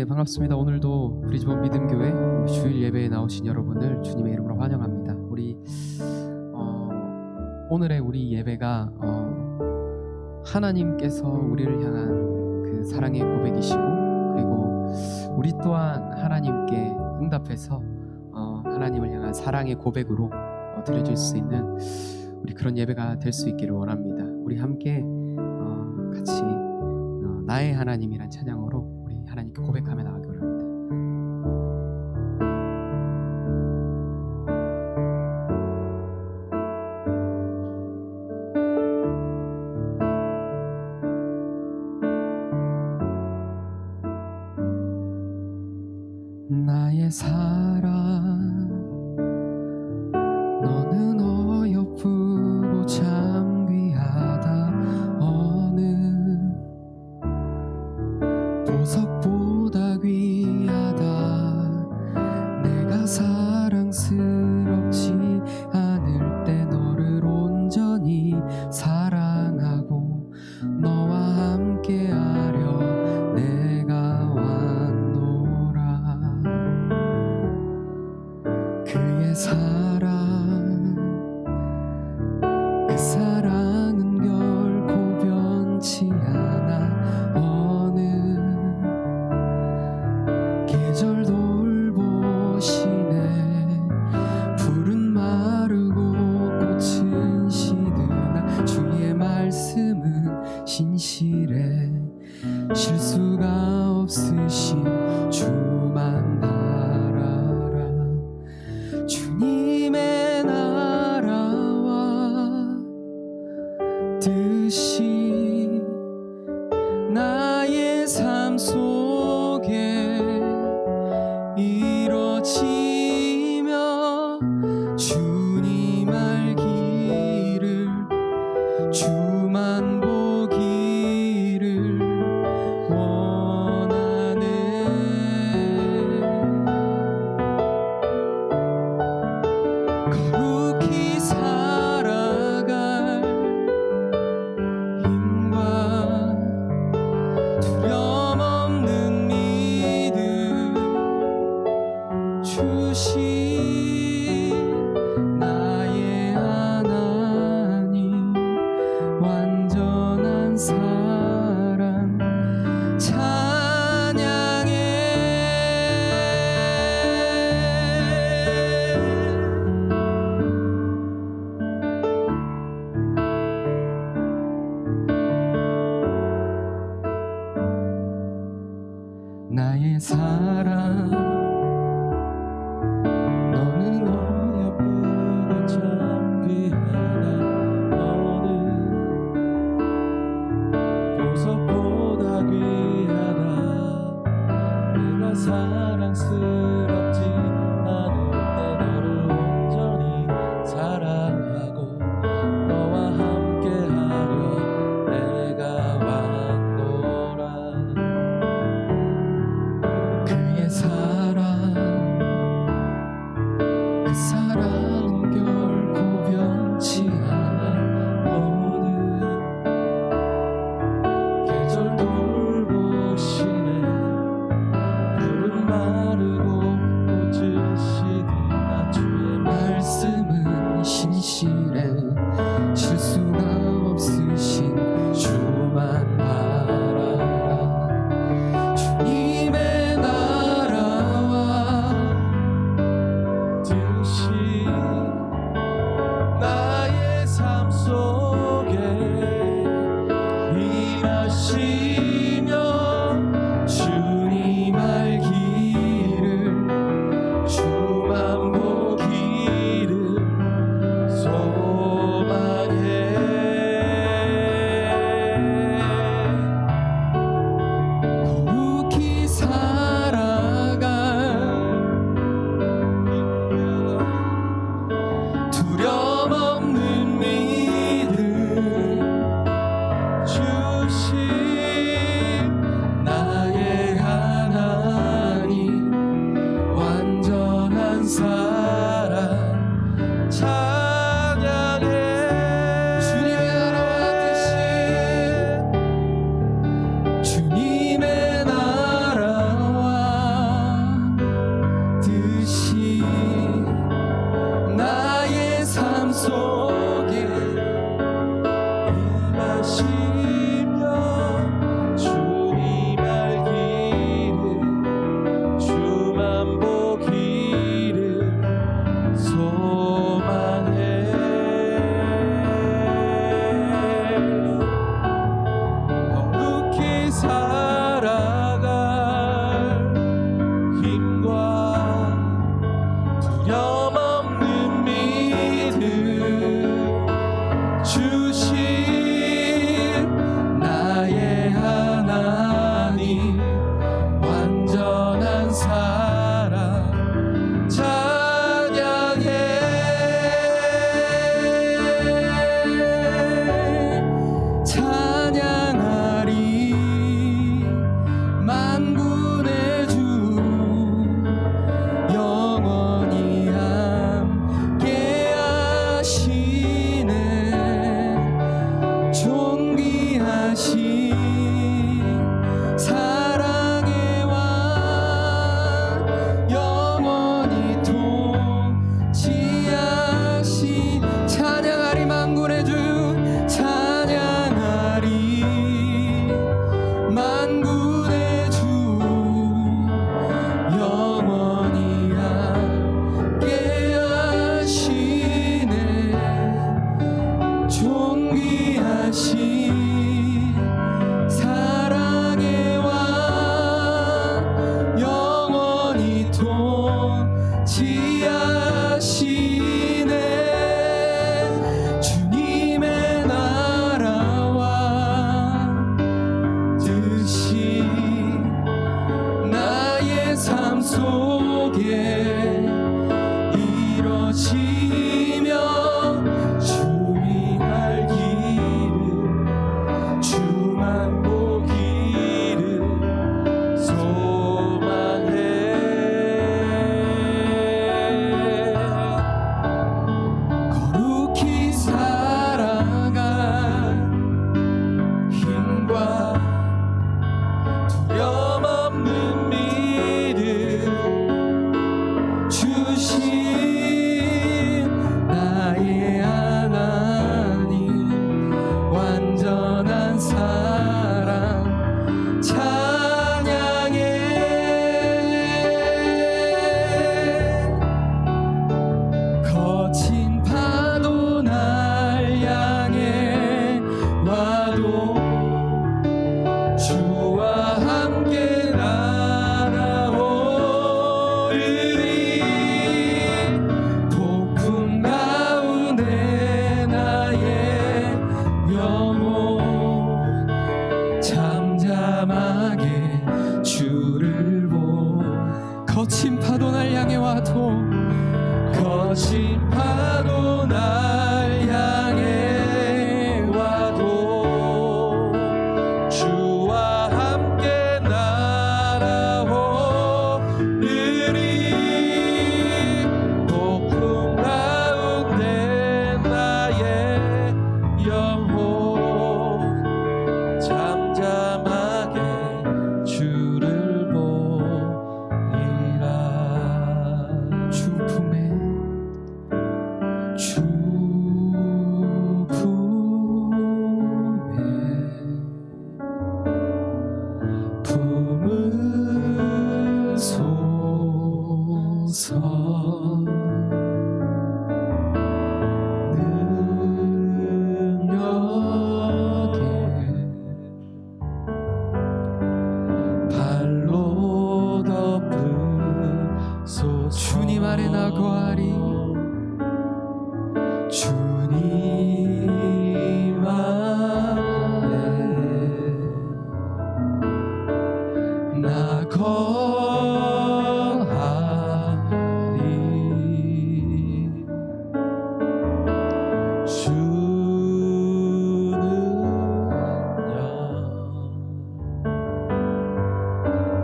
반갑습니다. 오늘도 브리즈번 믿음교회 주일 예배에 나오신 여러분을 주님의 이름으로 환영합니다. 오늘의 우리 예배가 하나님께서 우리를 향한 그 사랑의 고백이시고, 그리고 우리 또한 하나님께 응답해서 하나님을 향한 사랑의 고백으로 드려질 수 있는 우리 그런 예배가 될 수 있기를 원합니다. 우리 함께 같이 나의 하나님이란 찬양으로 우리 하나님께 고백하며 나가기 원합니다. 나의 사랑, 너는 어여쁘고 참 귀하다. 어느 보석보다 귀하다. 내가 사랑스럽지 않을 때 너를 온전히 사랑하고 너와 함께하려 내가 왔노라. 그의 사랑, 그 사랑은 결코 변치 않아. 어느 계절 돌보시네. 풀은 마르고 꽃은 시드나 주의 말씀은 신실해. 실수가 없으신 주만 바라라. 주님의 나라와 뜻이 나의 삶 속에 이뤄지며 주님 알기를, 주만 보기를 원하네. 거룩히 살아갈 힘과 두려움 없는 믿음 주신 나의 하나님, 완전한 사랑 찬양해. 나의 사랑, 너는 어여쁘고 참 귀하다. 어느 보석보다 귀하다. 내가 사랑스럽지 않을 때 너를 온전히 사랑하고 너와 함께하려 내가 왔노라. 그의 사랑, 그 사랑은 결코 변치 않아. 어느 계절 돌보시네. 푸른 마르고 주님 알기를 주만 보기를 소망해. 거룩히 살아갈 힘과 두려움 없는 믿음 주신 나의 하나님, 완전한 사랑 찬양해. 찬양하리 만군의 주 영원히 함께 하시네. 존귀하신 사랑의 왕, 영원히 통치하신. 찬양하리 만군의 주, 찬양하리 만군의 주 영원히 함께 하시네. 존귀하신 사랑의 왕, 영원히 통치하시네. 주님의 나라와 뜻이 나의 삶 속에 이뤄지며 주님 알기를 주만 보기를 소망해. 거룩히 살아갈 힘과 두려움 없는 믿음 주신 나의 하나님, 완전한 사랑 찬양해. 거친 파도 날 향해 와도 주와 함께 날아오르리. 폭풍 가운데 나의 영혼 잠잠하게 주를 보. 거친 파도 날 향해 와도, 거친 파도 날 향해 와도 주와 함께 날아오르리. 폭풍 가운데 나의 영혼 잠잠하게 주를 보리라. 주품에 품으소서. 능력에 발로 덮으소. 주님 아래 나 거하리. 주님 아래 나 거하리. 주는요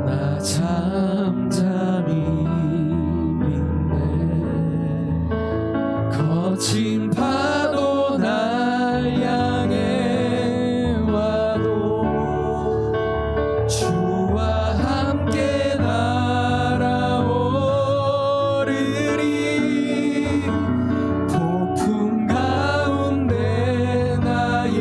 나 잠잠히 믿네. 거친 파도 날 향해 와도 주와 함께 날아오르리. 폭풍 가운데 나의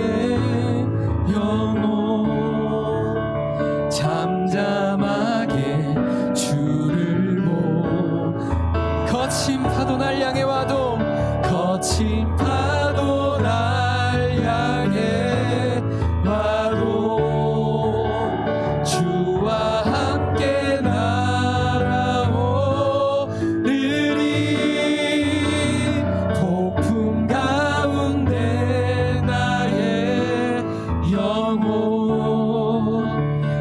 영혼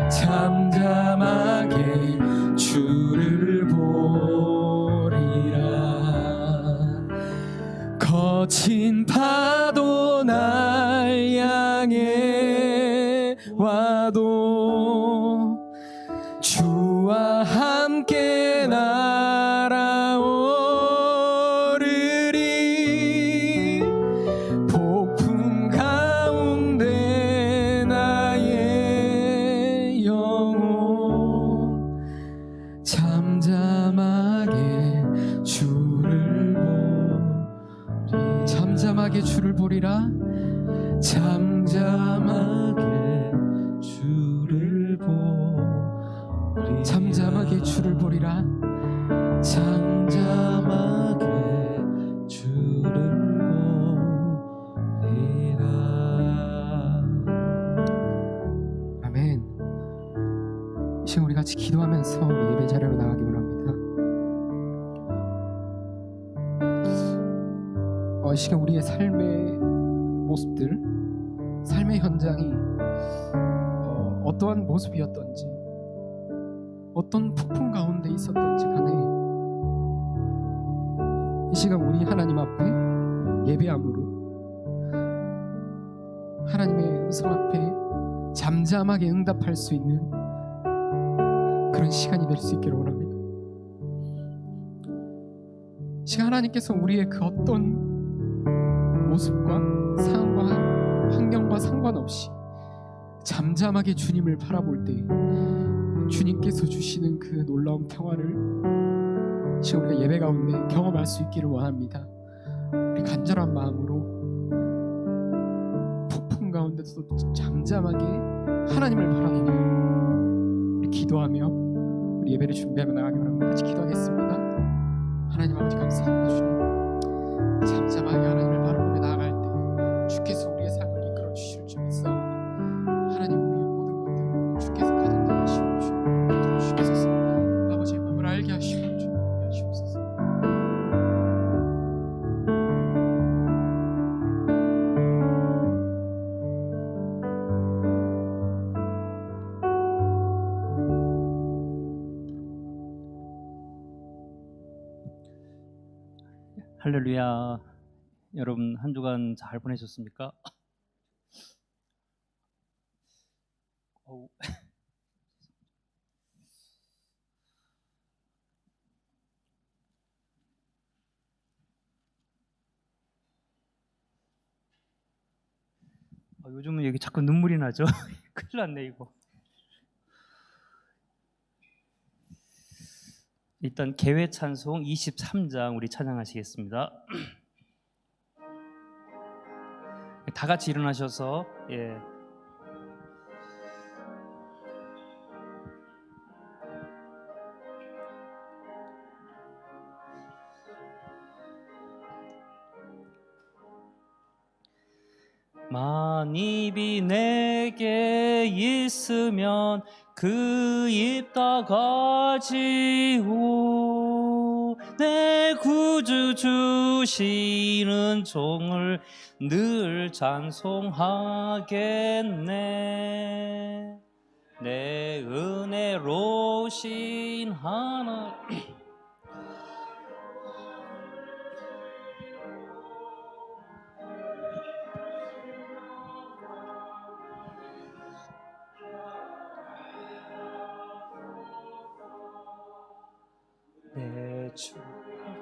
잠잠하게 주를 보리라. 거친 파도 날 향해 와도 주와 함께 날아오르리. 폭풍 가운데 나의 영혼 잠잠하게 주를 보리. 잠잠하게 주를 보리라. 잠잠하게 주를 보리. 잠잠하게 주를 보리라. 잠잠하게 주를 보리라. 아멘. 이 시간 우리 같이 기도하면서 우리 예배 자리로 나가기 원합니다. 이 시간 우리의 삶의 모습들, 삶의 현장이 어떠한 모습이었던지, 어떤 폭풍 가운데 있었던지 간에 이 시간 우리 하나님 앞에 예배함으로 하나님의 음성 앞에 잠잠하게 응답할 수 있는 그런 시간이 될 수 있기를 원합니다. 이 시간 하나님께서 우리의 그 어떤 모습과 상황과 환경과 상관없이 잠잠하게 주님을 바라볼 때 주님께서 주시는 그 놀라운 평화를 지금 우리가 예배 가운데 경험할 수 있기를 원합니다. 우리 간절한 마음으로 폭풍 가운데서도 잠잠하게 하나님을 바라보며 우리 기도하며 우리 예배를 준비하며 나가기 원합니다. 같이 기도하겠습니다. 하나님 아버지 감사합니다. 주님 잠잠하게 하나님을 바라보며 나아갈 때 주께서 우리의 삶을 이끌어 주실 줄 믿사오니 하나님 우리의 모든 것들을 주께서 가진다 하시고 주께서 아버지의 마음을 알게 하시고 주님 하시옵소서. 할렐루야. 여러분 한 주간 잘 보내셨습니까? 요즘은 여기 자꾸 눈물이 나죠? 큰일 났네 이거. 일단 개회 찬송 23장 우리 찬양하시겠습니다. 다 같이 일어나셔서 만입이 내게 있으면 그 입 다 가지고 내 구주 주시는 종을 늘 찬송하겠네. 내 은혜로우신 하나님 내 주의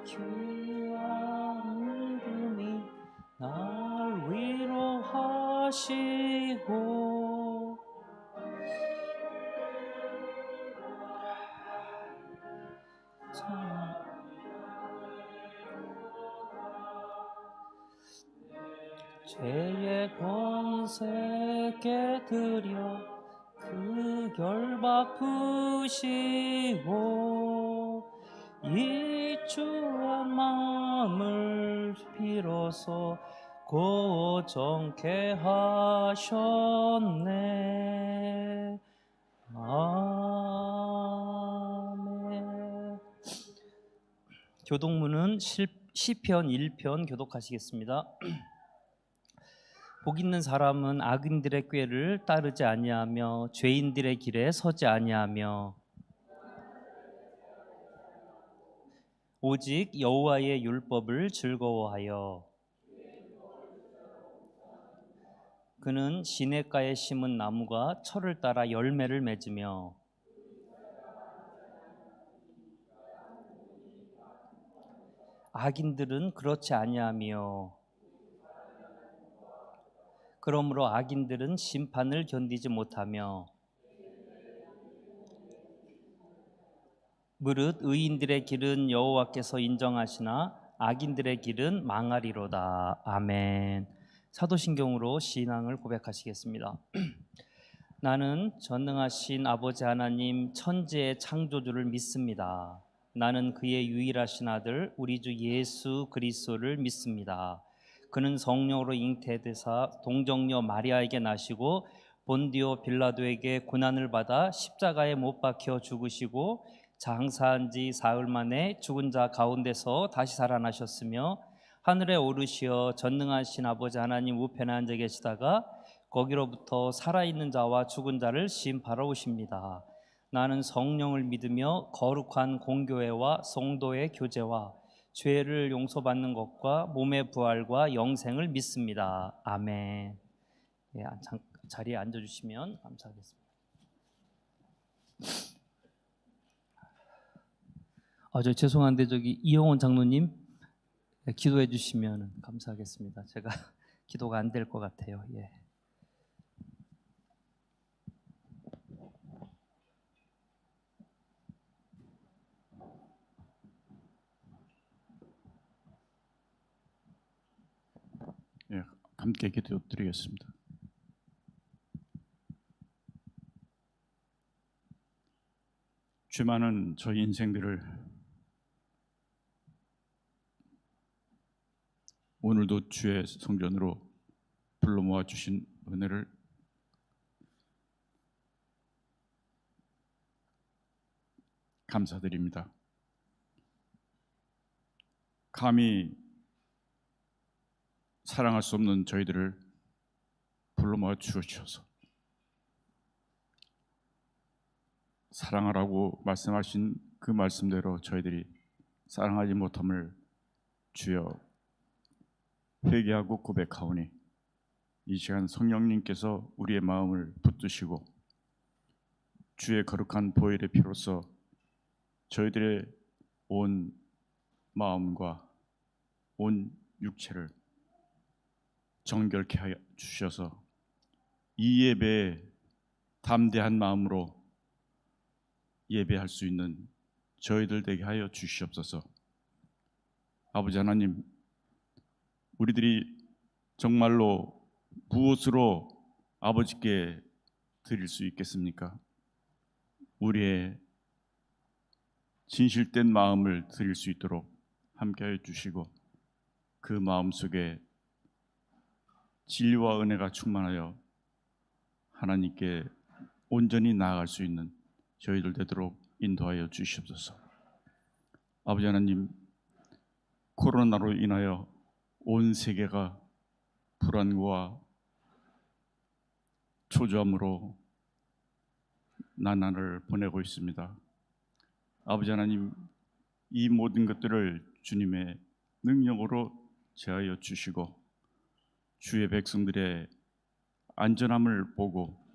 귀한 믿음이 날 위로하시고 죄의 권세 깨뜨려 그 결박 푸시고 이주한 마음을 빌어서 고정케 하셨네. 아멘. 교독문은 시편 1편 교독하시겠습니다. 복 있는 사람은 악인들의 꾀를 따르지 아니하며 죄인들의 길에 서지 아니하며 오직 여호와의 율법을 즐거워하여 그는 시냇가에 심은 나무가 철을 따라 열매를 맺으며 악인들은 그렇지 아니하며 그러므로 악인들은 심판을 견디지 못하며 무릇 의인들의 길은 여호와께서 인정하시나 악인들의 길은 망하리로다. 아멘. 사도신경으로 신앙을 고백하시겠습니다. 나는 전능하신 아버지 하나님 천지의 창조주를 믿습니다. 나는 그의 유일하신 아들 우리 주 예수 그리스도를 믿습니다. 그는 성령으로 잉태되사 동정녀 마리아에게 나시고 본디오 빌라도에게 고난을 받아 십자가에 못 박혀 죽으시고 장사한 지 사흘 만에 죽은 자 가운데서 다시 살아나셨으며 하늘에 오르시어 전능하신 아버지 하나님 우편에 앉아 계시다가 거기로부터 살아있는 자와 죽은 자를 심판하러 오십니다. 나는 성령을 믿으며 거룩한 공교회와 성도의 교제와 죄를 용서받는 것과 몸의 부활과 영생을 믿습니다. 아멘. 예, 자리에 앉아주시면 감사하겠습니다. 저 죄송한데 이영원 장로님 기도해 주시면 감사하겠습니다. 제가 기도가 안 될 것 같아요. 예. 예, 함께 기도드리겠습니다. 죄 많은 저희 인생들을 오늘도 주의 성전으로 불러 모아 주신 은혜를 감사드립니다. 감히 사랑할 수 없는 저희들을 불러 모아 주셔서 사랑하라고 말씀하신 그 말씀대로 저희들이 사랑하지 못함을 주여 회개하고 고백하오니 이 시간 성령님께서 우리의 마음을 붙드시고 주의 거룩한 보혈의 피로써 저희들의 온 마음과 온 육체를 정결케 하여 주셔서 이 예배에 담대한 마음으로 예배할 수 있는 저희들 되게 하여 주시옵소서. 아버지 하나님, 우리들이 정말로 무엇으로 아버지께 드릴 수 있겠습니까? 우리의 진실된 마음을 드릴 수 있도록 함께하여 주시고 그 마음 속에 진리와 은혜가 충만하여 하나님께 온전히 나아갈 수 있는 저희들 되도록 인도하여 주시옵소서. 아버지 하나님, 코로나로 인하여 온 세계가 불안과 초조함으로 나날을 보내고 있습니다. 아버지 하나님, 이 모든 것들을 주님의 능력으로 제하여 주시고 주의 백성들의 안전함을 보고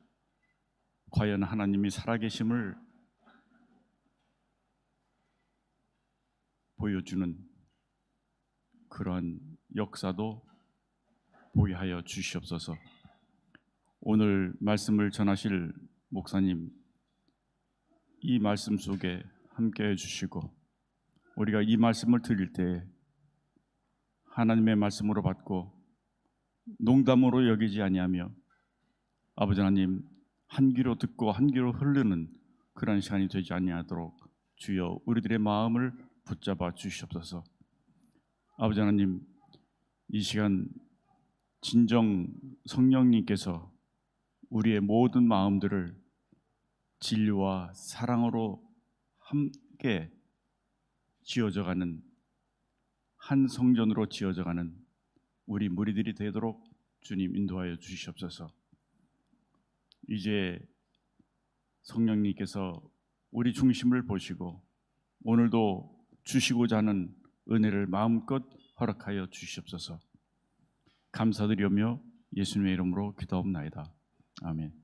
과연 하나님이 살아계심을 보여주는 그러한 역사도 보게 하여 주시옵소서. 오늘 말씀을 전하실 목사님, 이 말씀 속에 함께해 주시고 우리가 이 말씀을 드릴 때 하나님의 말씀으로 받고 농담으로 여기지 아니하며 아버지 하나님 한 귀로 듣고 한 귀로 흐르는 그런 시간이 되지 아니하도록 주여 우리들의 마음을 붙잡아 주시옵소서. 아버지 하나님, 이 시간 진정 성령님께서 우리의 모든 마음들을 진리와 사랑으로 함께 지어져가는 한 성전으로 지어져가는 우리 무리들이 되도록 주님 인도하여 주시옵소서. 이제 성령님께서 우리 중심을 보시고 오늘도 주시고자 하는 은혜를 마음껏 허락하여 주시옵소서. 감사드리며 예수님의 이름으로 기도옵나이다. 아멘.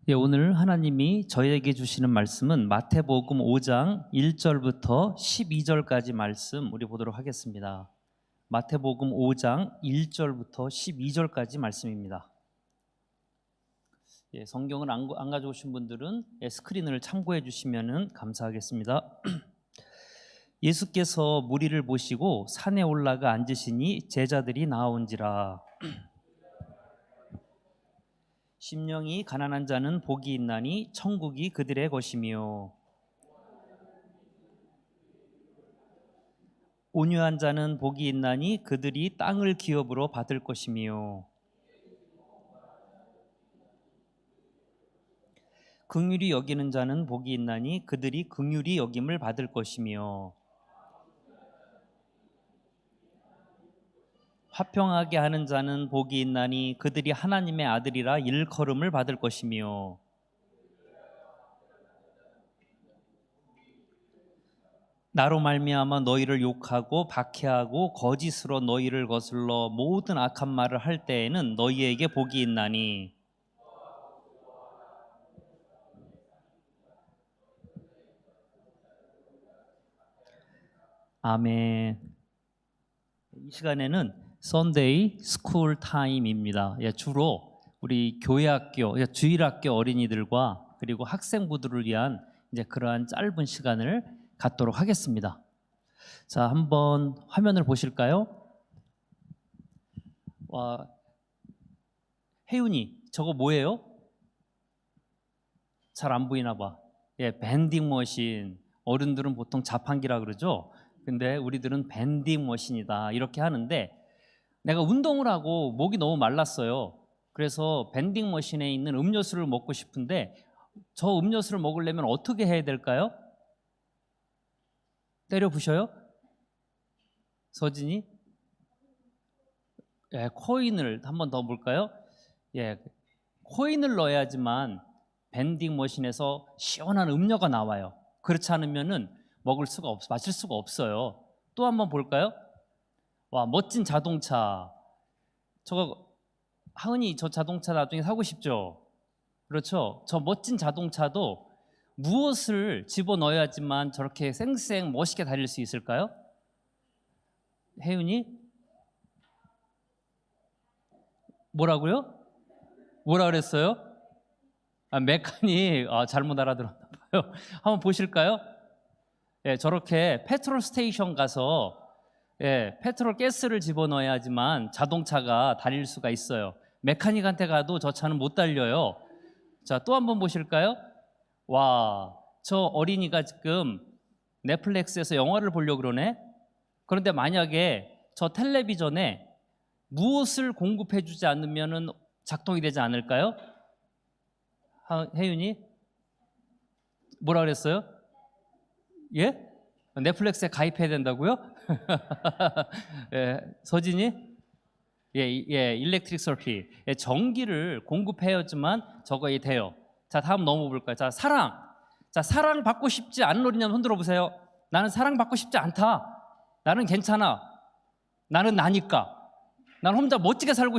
예, 오늘 하나님이 저희에게 주시는 말씀은 마태복음 5장 1절부터 12절까지 말씀 우리 보도록 하겠습니다. 마태복음 5장 1절부터 12절까지 말씀입니다. 예, 성경을 안 가져오신 분들은 스크린을 참고해 주시면 감사하겠습니다. 예수께서 무리를 보시고 산에 올라가 앉으시니 제자들이 나아온지라. 심령이 가난한 자는 복이 있나니 천국이 그들의 것이며 온유한 자는 복이 있나니 그들이 땅을 기업으로 받을 것이며 긍휼히 여기는 자는 복이 있나니 그들이 긍휼히 여김을 받을 것이며 화평하게 하는 자는 복이 있나니 그들이 하나님의 아들이라 일컬음을 받을 것이며 나로 말미암아 너희를 욕하고 박해하고 거짓으로 너희를 거슬러 모든 악한 말을 할 때에는 너희에게 복이 있나니 아멘. 이 시간에는 Sunday School Time입니다. 주로 우리 교회학교, 주일학교 어린이들과 그리고 학생부들을 위한 이제 그러한 짧은 시간을 갖도록 하겠습니다. 자, 한번 화면을 보실까요? 와, 혜윤이 저거 뭐예요? 잘 안 보이나 봐. 밴딩 머신. 어른들은 보통 자판기라 그러죠. 근데 우리들은 밴딩 머신이다 이렇게 하는데, 내가 운동을 하고 목이 너무 말랐어요. 그래서 밴딩 머신에 있는 음료수를 먹고 싶은데 저 음료수를 먹으려면 어떻게 해야 될까요? 때려 부셔요? 서진이? 코인을 한 번 더 볼까요? 코인을 넣어야지만 밴딩 머신에서 시원한 음료가 나와요. 그렇지 않으면은 마실 수가 없어요. 또 한 번 볼까요? 와, 멋진 자동차. 저거 하은이 저 자동차 나중에 사고 싶죠? 그렇죠? 저 멋진 자동차도 무엇을 집어넣어야지만 저렇게 쌩쌩 멋있게 달릴 수 있을까요? 혜윤이? 뭐라고요? 뭐라 그랬어요? 메카닉. 잘못 알아들었나 봐요. 한번 보실까요? 저렇게 페트롤 스테이션 가서 페트롤 가스를 집어넣어야지만 자동차가 달릴 수가 있어요. 메카닉한테 가도 저 차는 못 달려요. 자, 또 한번 보실까요? 와, 저 어린이가 지금 넷플릭스에서 영화를 보려고 그러네. 그런데 만약에 저 텔레비전에 무엇을 공급해 주지 않으면 작동이 되지 않을까요? 혜윤이? 뭐라 그랬어요? 넷플릭스에 가입해야 된다고요? 서진이? 일렉트릭 서피. 전기를 공급해야지만 저거 돼요. 자, 다음 넘어볼까요? 자, 사랑. 자, 사랑 받고 싶지 않은 어린이 손 들어보세요. 나는 사랑 받고 싶지 않다. 나는 괜찮아. 나는 나니까. 난 혼자 멋지게 살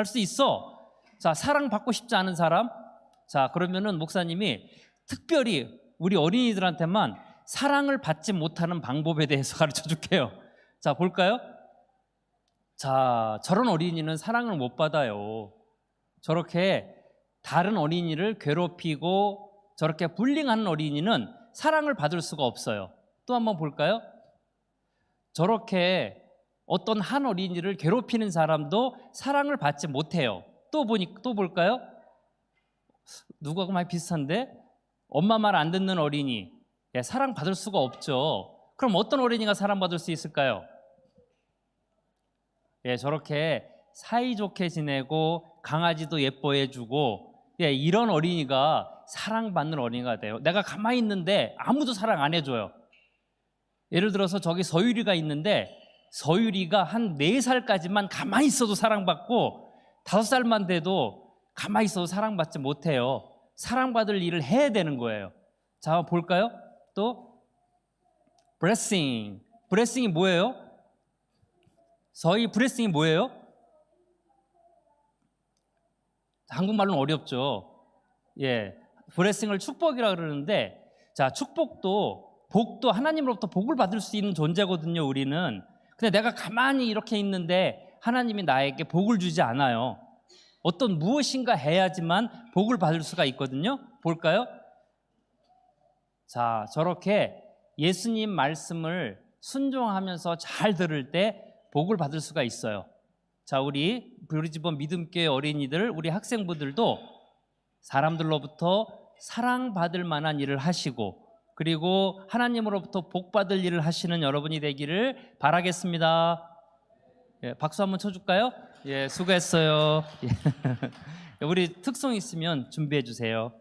수 있어. 자, 사랑 받고 싶지 않은 사람. 자, 그러면은 목사님이 특별히 우리 어린이들한테만 사랑을 받지 못하는 방법에 대해서 가르쳐 줄게요. 자, 볼까요? 자, 저런 어린이는 사랑을 못 받아요. 저렇게 다른 어린이를 괴롭히고 저렇게 불링하는 어린이는 사랑을 받을 수가 없어요. 또 한번 볼까요? 저렇게 어떤 한 어린이를 괴롭히는 사람도 사랑을 받지 못해요. 또 볼까요? 누구하고 많이 비슷한데? 엄마 말 안 듣는 어린이. 예, 사랑받을 수가 없죠. 그럼 어떤 어린이가 사랑받을 수 있을까요? 예, 저렇게 사이좋게 지내고 강아지도 예뻐해주고, 예, 이런 어린이가 사랑받는 어린이가 돼요. 내가 가만히 있는데 아무도 사랑 안 해줘요. 예를 들어서 저기 서유리가 있는데 서유리가 한 4살까지만 가만히 있어도 사랑받고 5살만 돼도 가만히 있어도 사랑받지 못해요. 사랑받을 일을 해야 되는 거예요. 자, 한번 볼까요? 또 브레싱이 뭐예요? 서희 브레싱이 뭐예요? 한국말로는 어렵죠. 예, 브레싱을 축복이라 그러는데, 자, 복도 하나님으로부터 복을 받을 수 있는 존재거든요. 우리는. 근데 내가 가만히 이렇게 있는데 하나님이 나에게 복을 주지 않아요. 어떤 무엇인가 해야지만 복을 받을 수가 있거든요. 볼까요? 자, 저렇게 예수님 말씀을 순종하면서 잘 들을 때 복을 받을 수가 있어요. 자, 우리 집안 믿음교회 어린이들, 우리 학생부들도 사람들로부터 사랑받을 만한 일을 하시고, 그리고 하나님으로부터 복받을 일을 하시는 여러분이 되기를 바라겠습니다. 예, 박수 한번 쳐줄까요? 예, 수고했어요. 예. 우리 특송 있으면 준비해 주세요.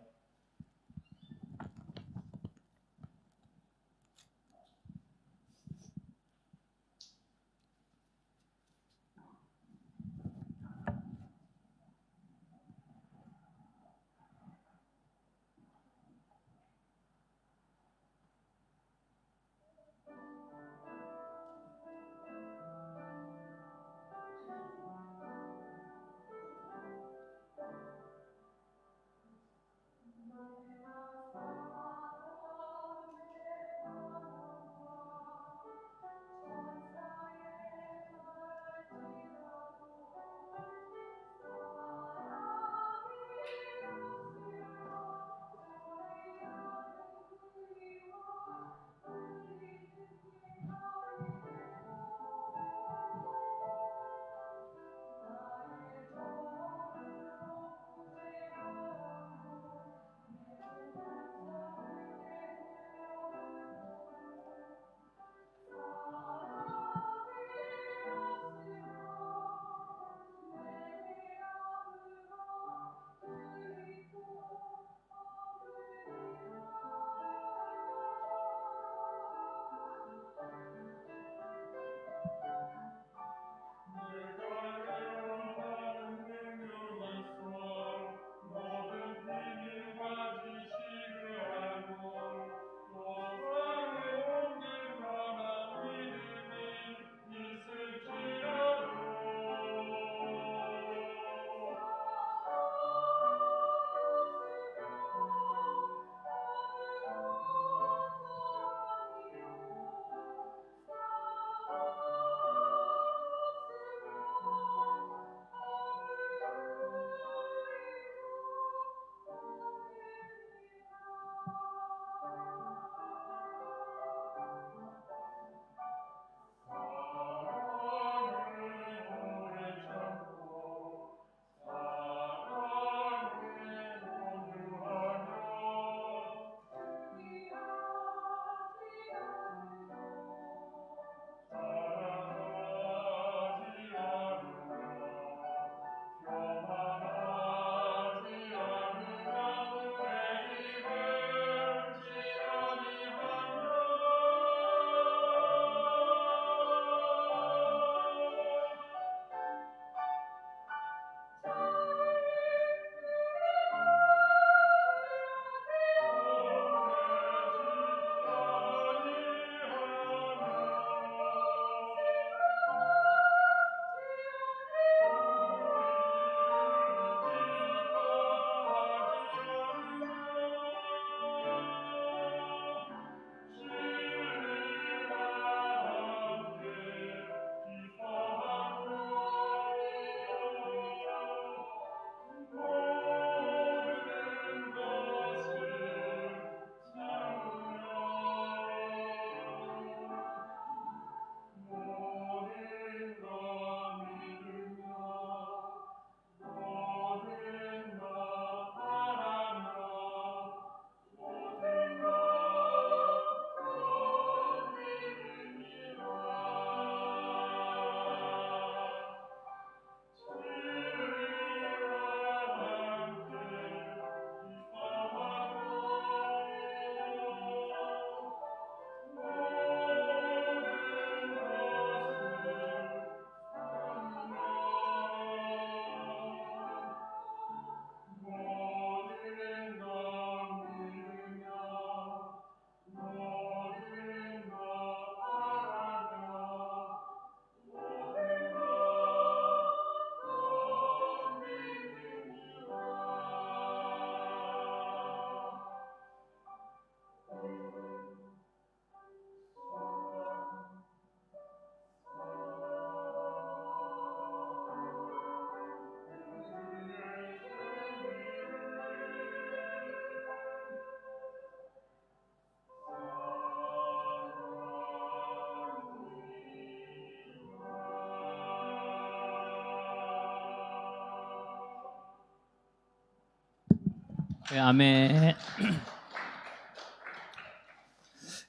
네, 아멘.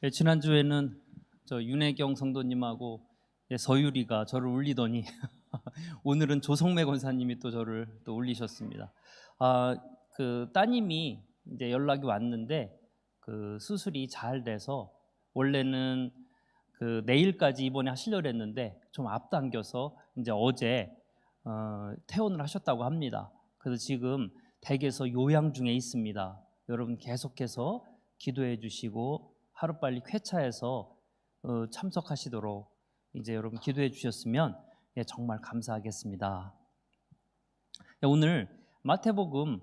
네, 지난주에는 저 윤혜경 성도님하고 서유리가 저를 울리더니 오늘은 조성매 권사님이 또 저를 또 울리셨습니다. 그 따님이 이제 연락이 왔는데 그 수술이 잘 돼서 원래는 그 내일까지 입원을 하시려고 했는데 좀 앞당겨서 이제 어제 퇴원을 하셨다고 합니다. 그래서 지금 댁에서 요양 중에 있습니다. 여러분 계속해서 기도해 주시고 하루빨리 쾌차해서 참석하시도록 이제 여러분 기도해 주셨으면 정말 감사하겠습니다. 오늘 마태복음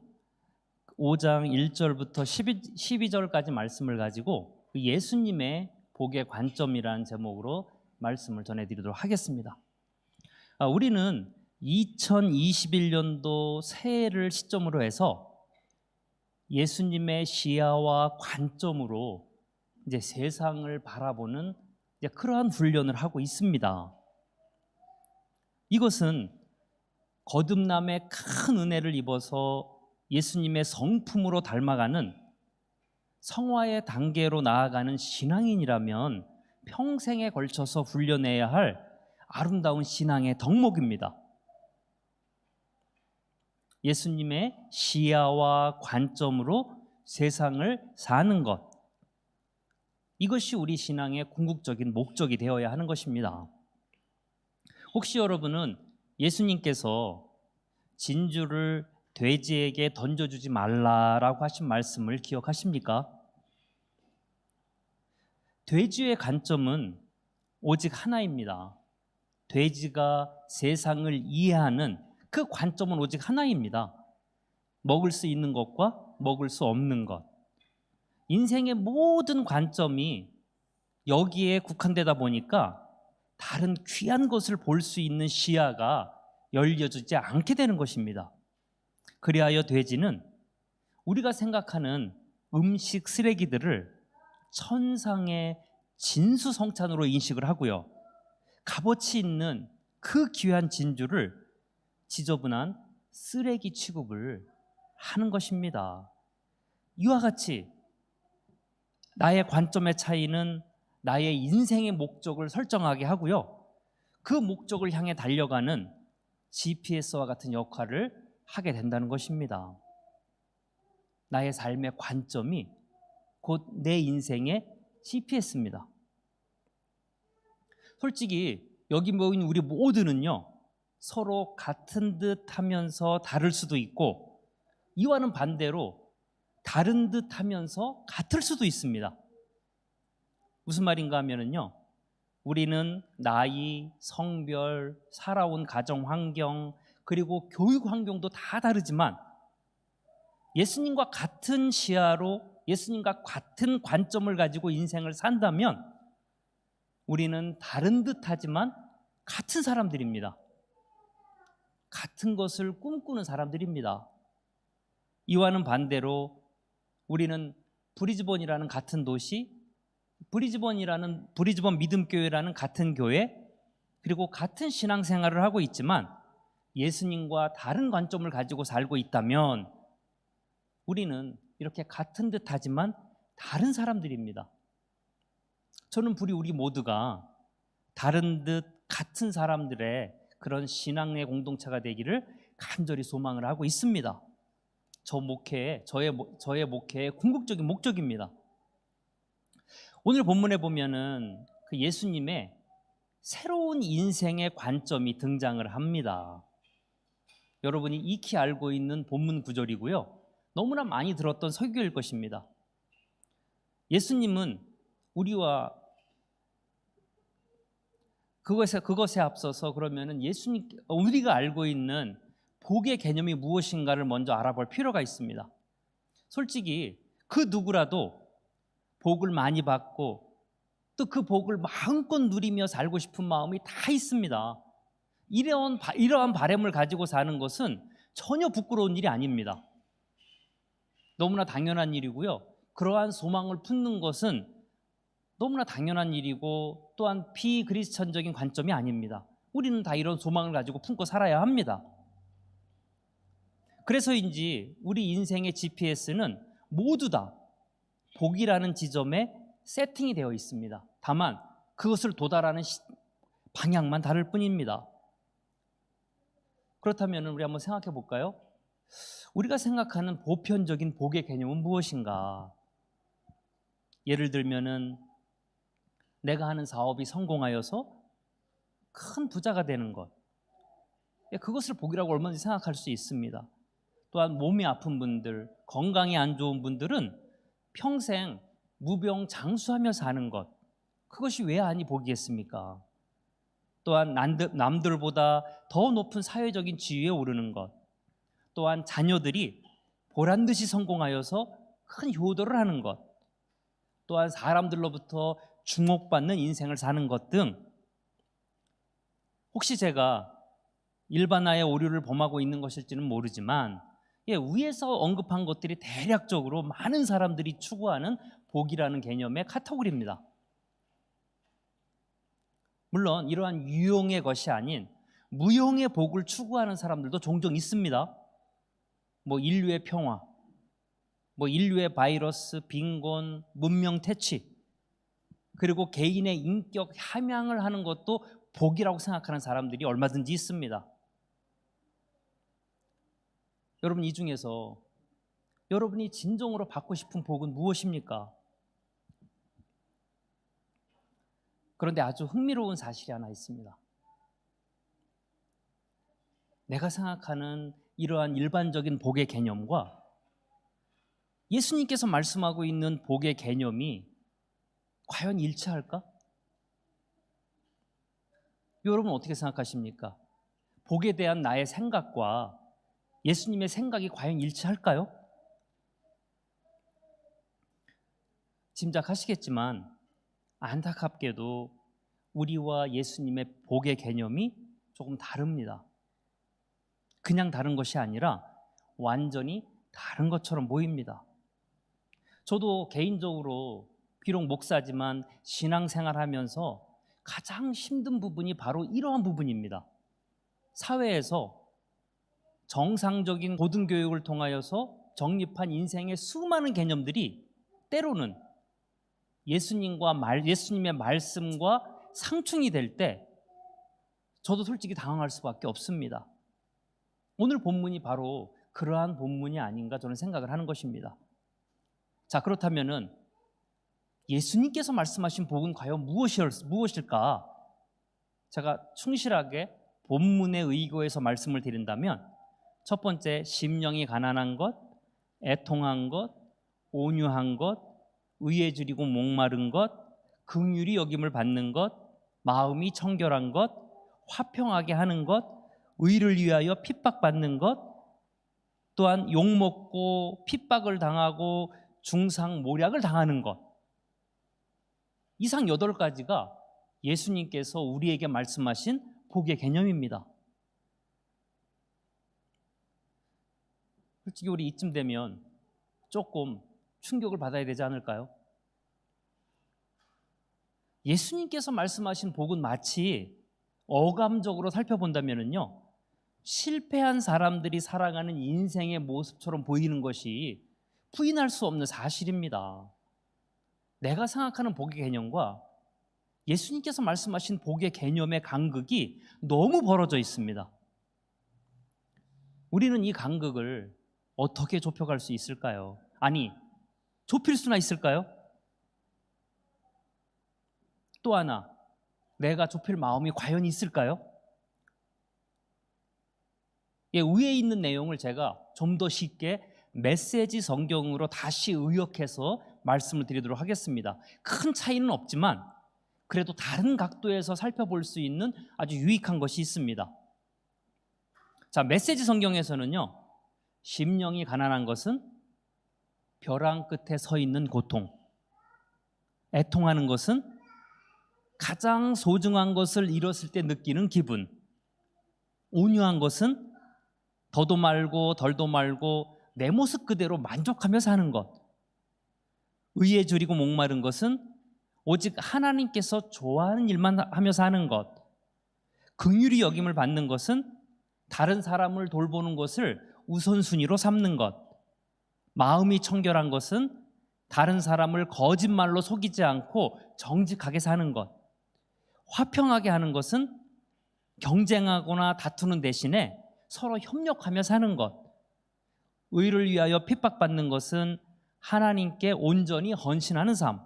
5장 1절부터 12절까지 말씀을 가지고 예수님의 복의 관점이라는 제목으로 말씀을 전해드리도록 하겠습니다. 우리는 2021년도 새해를 시점으로 해서 예수님의 시야와 관점으로 이제 세상을 바라보는 이제 그러한 훈련을 하고 있습니다. 이것은 거듭남의 큰 은혜를 입어서 예수님의 성품으로 닮아가는 성화의 단계로 나아가는 신앙인이라면 평생에 걸쳐서 훈련해야 할 아름다운 신앙의 덕목입니다. 예수님의 시야와 관점으로 세상을 사는 것, 이것이 우리 신앙의 궁극적인 목적이 되어야 하는 것입니다. 혹시 여러분은 예수님께서 진주를 돼지에게 던져주지 말라라고 하신 말씀을 기억하십니까? 돼지의 관점은 오직 하나입니다. 돼지가 세상을 이해하는 그 관점은 오직 하나입니다. 먹을 수 있는 것과 먹을 수 없는 것. 인생의 모든 관점이 여기에 국한되다 보니까 다른 귀한 것을 볼 수 있는 시야가 열려지지 않게 되는 것입니다. 그리하여 돼지는 우리가 생각하는 음식 쓰레기들을 천상의 진수성찬으로 인식을 하고요, 값어치 있는 그 귀한 진주를 지저분한 쓰레기 취급을 하는 것입니다. 이와 같이 나의 관점의 차이는 나의 인생의 목적을 설정하게 하고요, 그 목적을 향해 달려가는 GPS와 같은 역할을 하게 된다는 것입니다. 나의 삶의 관점이 곧 내 인생의 GPS입니다. 솔직히 여기 모인 우리 모두는요, 서로 같은 듯 하면서 다를 수도 있고, 이와는 반대로 다른 듯 하면서 같을 수도 있습니다. 무슨 말인가 하면은요, 우리는 나이, 성별, 살아온 가정 환경, 그리고 교육 환경도 다 다르지만 예수님과 같은 시야로, 예수님과 같은 관점을 가지고 인생을 산다면 우리는 다른 듯하지만 같은 사람들입니다. 같은 것을 꿈꾸는 사람들입니다. 이와는 반대로 우리는 브리즈번이라는 같은 도시, 브리즈번 믿음교회라는 같은 교회, 그리고 같은 신앙생활을 하고 있지만 예수님과 다른 관점을 가지고 살고 있다면 우리는 이렇게 같은 듯 하지만 다른 사람들입니다. 저는 우리 모두가 다른 듯 같은 사람들의 그런 신앙의 공동체가 되기를 간절히 소망을 하고 있습니다. 저의 목회의 궁극적인 목적입니다. 오늘 본문에 보면은 그 예수님의 새로운 인생의 관점이 등장을 합니다. 여러분이 익히 알고 있는 본문 구절이고요, 너무나 많이 들었던 설교일 것입니다. 예수님은 우리와 그것에 앞서서 그러면은 우리가 알고 있는 복의 개념이 무엇인가를 먼저 알아볼 필요가 있습니다. 솔직히 그 누구라도 복을 많이 받고 또 그 복을 마음껏 누리며 살고 싶은 마음이 다 있습니다. 이러한 바람을 가지고 사는 것은 전혀 부끄러운 일이 아닙니다. 너무나 당연한 일이고요, 그러한 소망을 품는 것은 너무나 당연한 일이고 또한 비그리스천적인 관점이 아닙니다. 우리는 다 이런 소망을 가지고 품고 살아야 합니다. 그래서인지 우리 인생의 GPS는 모두 다 복이라는 지점에 세팅이 되어 있습니다. 다만 그것을 도달하는 방향만 다를 뿐입니다. 그렇다면 우리 한번 생각해 볼까요? 우리가 생각하는 보편적인 복의 개념은 무엇인가? 예를 들면은 내가 하는 사업이 성공하여서 큰 부자가 되는 것, 그것을 복이라고 얼마든지 생각할 수 있습니다. 또한 몸이 아픈 분들, 건강이 안 좋은 분들은 평생 무병장수하며 사는 것, 그것이 왜 아니 복이겠습니까? 또한 남들보다 더 높은 사회적인 지위에 오르는 것, 또한 자녀들이 보란듯이 성공하여서 큰 효도를 하는 것, 또한 사람들로부터 주목받는 인생을 사는 것 등, 혹시 제가 일반화의 오류를 범하고 있는 것일지는 모르지만 위에서 언급한 것들이 대략적으로 많은 사람들이 추구하는 복이라는 개념의 카테고리입니다. 물론 이러한 유용의 것이 아닌 무용의 복을 추구하는 사람들도 종종 있습니다. 인류의 평화, 인류의 바이러스, 빈곤, 문명 퇴치, 그리고 개인의 인격 함양을 하는 것도 복이라고 생각하는 사람들이 얼마든지 있습니다. 여러분, 이 중에서 여러분이 진정으로 받고 싶은 복은 무엇입니까? 그런데 아주 흥미로운 사실이 하나 있습니다. 내가 생각하는 이러한 일반적인 복의 개념과 예수님께서 말씀하고 있는 복의 개념이 과연 일치할까? 여러분 어떻게 생각하십니까? 복에 대한 나의 생각과 예수님의 생각이 과연 일치할까요? 짐작하시겠지만 안타깝게도 우리와 예수님의 복의 개념이 조금 다릅니다. 그냥 다른 것이 아니라 완전히 다른 것처럼 보입니다. 저도 개인적으로 비록 목사지만 신앙생활하면서 가장 힘든 부분이 바로 이러한 부분입니다. 사회에서 정상적인 고등교육을 통하여서 정립한 인생의 수많은 개념들이 때로는 예수님의 말씀과 상충이 될 때 저도 솔직히 당황할 수밖에 없습니다. 오늘 본문이 바로 그러한 본문이 아닌가 저는 생각을 하는 것입니다. 자, 그렇다면은 예수님께서 말씀하신 복은 과연 무엇일까? 제가 충실하게 본문에 의거해서 말씀을 드린다면 첫 번째, 심령이 가난한 것, 애통한 것, 온유한 것, 의에 줄이고 목마른 것, 긍휼히 여김을 받는 것, 마음이 청결한 것, 화평하게 하는 것, 의를 위하여 핍박받는 것, 또한 욕먹고 핍박을 당하고 중상모략을 당하는 것, 이상 8가지가 예수님께서 우리에게 말씀하신 복의 개념입니다. 솔직히 우리 이쯤 되면 조금 충격을 받아야 되지 않을까요? 예수님께서 말씀하신 복은 마치 어감적으로 살펴본다면요, 실패한 사람들이 살아가는 인생의 모습처럼 보이는 것이 부인할 수 없는 사실입니다. 내가 생각하는 복의 개념과 예수님께서 말씀하신 복의 개념의 간극이 너무 벌어져 있습니다. 우리는 이 간극을 어떻게 좁혀갈 수 있을까요? 아니, 좁힐 수나 있을까요? 또 하나, 내가 좁힐 마음이 과연 있을까요? 위에 있는 내용을 제가 좀 더 쉽게 메시지 성경으로 다시 의역해서 말씀을 드리도록 하겠습니다. 큰 차이는 없지만 그래도 다른 각도에서 살펴볼 수 있는 아주 유익한 것이 있습니다. 자, 메시지 성경에서는요, 심령이 가난한 것은 벼랑 끝에 서 있는 고통, 애통하는 것은 가장 소중한 것을 잃었을 때 느끼는 기분, 온유한 것은 더도 말고 덜도 말고 내 모습 그대로 만족하며 사는 것, 의에 줄이고 목마른 것은 오직 하나님께서 좋아하는 일만 하며 사는 것, 긍휼히 여김을 받는 것은 다른 사람을 돌보는 것을 우선순위로 삼는 것, 마음이 청결한 것은 다른 사람을 거짓말로 속이지 않고 정직하게 사는 것, 화평하게 하는 것은 경쟁하거나 다투는 대신에 서로 협력하며 사는 것, 의를 위하여 핍박받는 것은 하나님께 온전히 헌신하는 삶,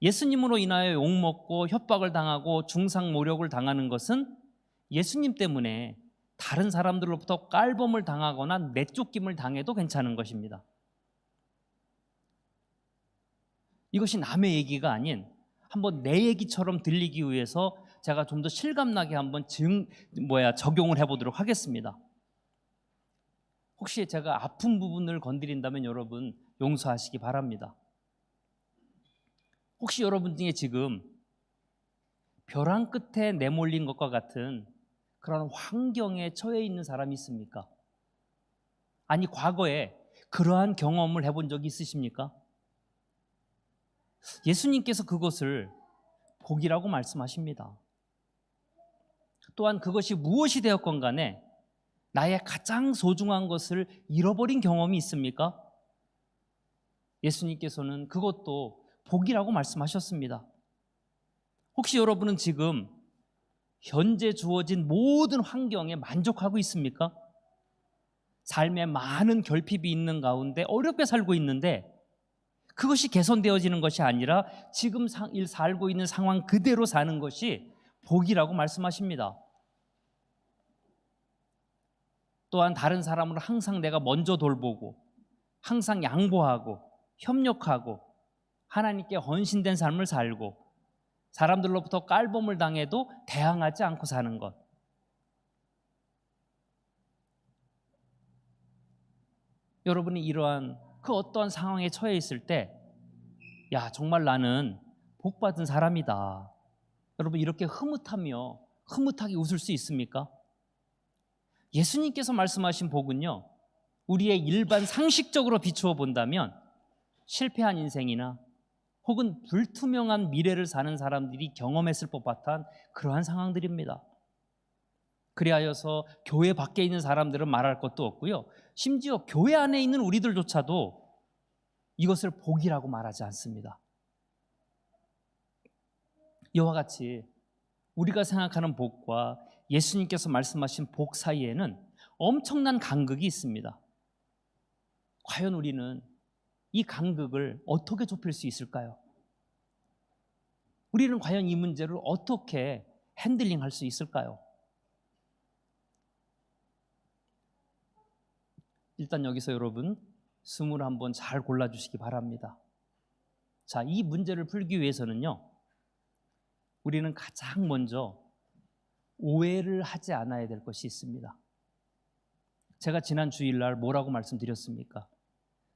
예수님으로 인하여 욕먹고 협박을 당하고 중상모욕을 당하는 것은 예수님 때문에 다른 사람들로부터 깔범을 당하거나 내쫓김을 당해도 괜찮은 것입니다. 이것이 남의 얘기가 아닌 한번 내 얘기처럼 들리기 위해서 제가 좀 더 실감나게 한번 적용을 해보도록 하겠습니다. 혹시 제가 아픈 부분을 건드린다면 여러분 용서하시기 바랍니다. 혹시 여러분 중에 지금 벼랑 끝에 내몰린 것과 같은 그런 환경에 처해 있는 사람이 있습니까? 아니, 과거에 그러한 경험을 해본 적이 있으십니까? 예수님께서 그것을 복이라고 말씀하십니다. 또한 그것이 무엇이 되었건 간에 나의 가장 소중한 것을 잃어버린 경험이 있습니까? 예수님께서는 그것도 복이라고 말씀하셨습니다. 혹시 여러분은 지금 현재 주어진 모든 환경에 만족하고 있습니까? 삶에 많은 결핍이 있는 가운데 어렵게 살고 있는데 그것이 개선되어지는 것이 아니라 지금 살고 있는 상황 그대로 사는 것이 복이라고 말씀하십니다. 또한 다른 사람을 항상 내가 먼저 돌보고 항상 양보하고 협력하고 하나님께 헌신된 삶을 살고 사람들로부터 깔범을 당해도 대항하지 않고 사는 것. 여러분이 이러한 그 어떠한 상황에 처해 있을 때, 야, 정말 나는 복받은 사람이다. 여러분 이렇게 흐뭇하게 웃을 수 있습니까? 예수님께서 말씀하신 복은요, 우리의 일반 상식적으로 비추어 본다면 실패한 인생이나 혹은 불투명한 미래를 사는 사람들이 경험했을 법한 그러한 상황들입니다. 그리하여서 교회 밖에 있는 사람들은 말할 것도 없고요, 심지어 교회 안에 있는 우리들조차도 이것을 복이라고 말하지 않습니다. 이와 같이 우리가 생각하는 복과 예수님께서 말씀하신 복 사이에는 엄청난 간극이 있습니다. 과연 우리는 이 간극을 어떻게 좁힐 수 있을까요? 우리는 과연 이 문제를 어떻게 핸들링할 수 있을까요? 일단 여기서 여러분 숨을 한번 잘 골라주시기 바랍니다. 자, 이 문제를 풀기 위해서는요, 우리는 가장 먼저 오해를 하지 않아야 될 것이 있습니다. 제가 지난 주일날 뭐라고 말씀드렸습니까?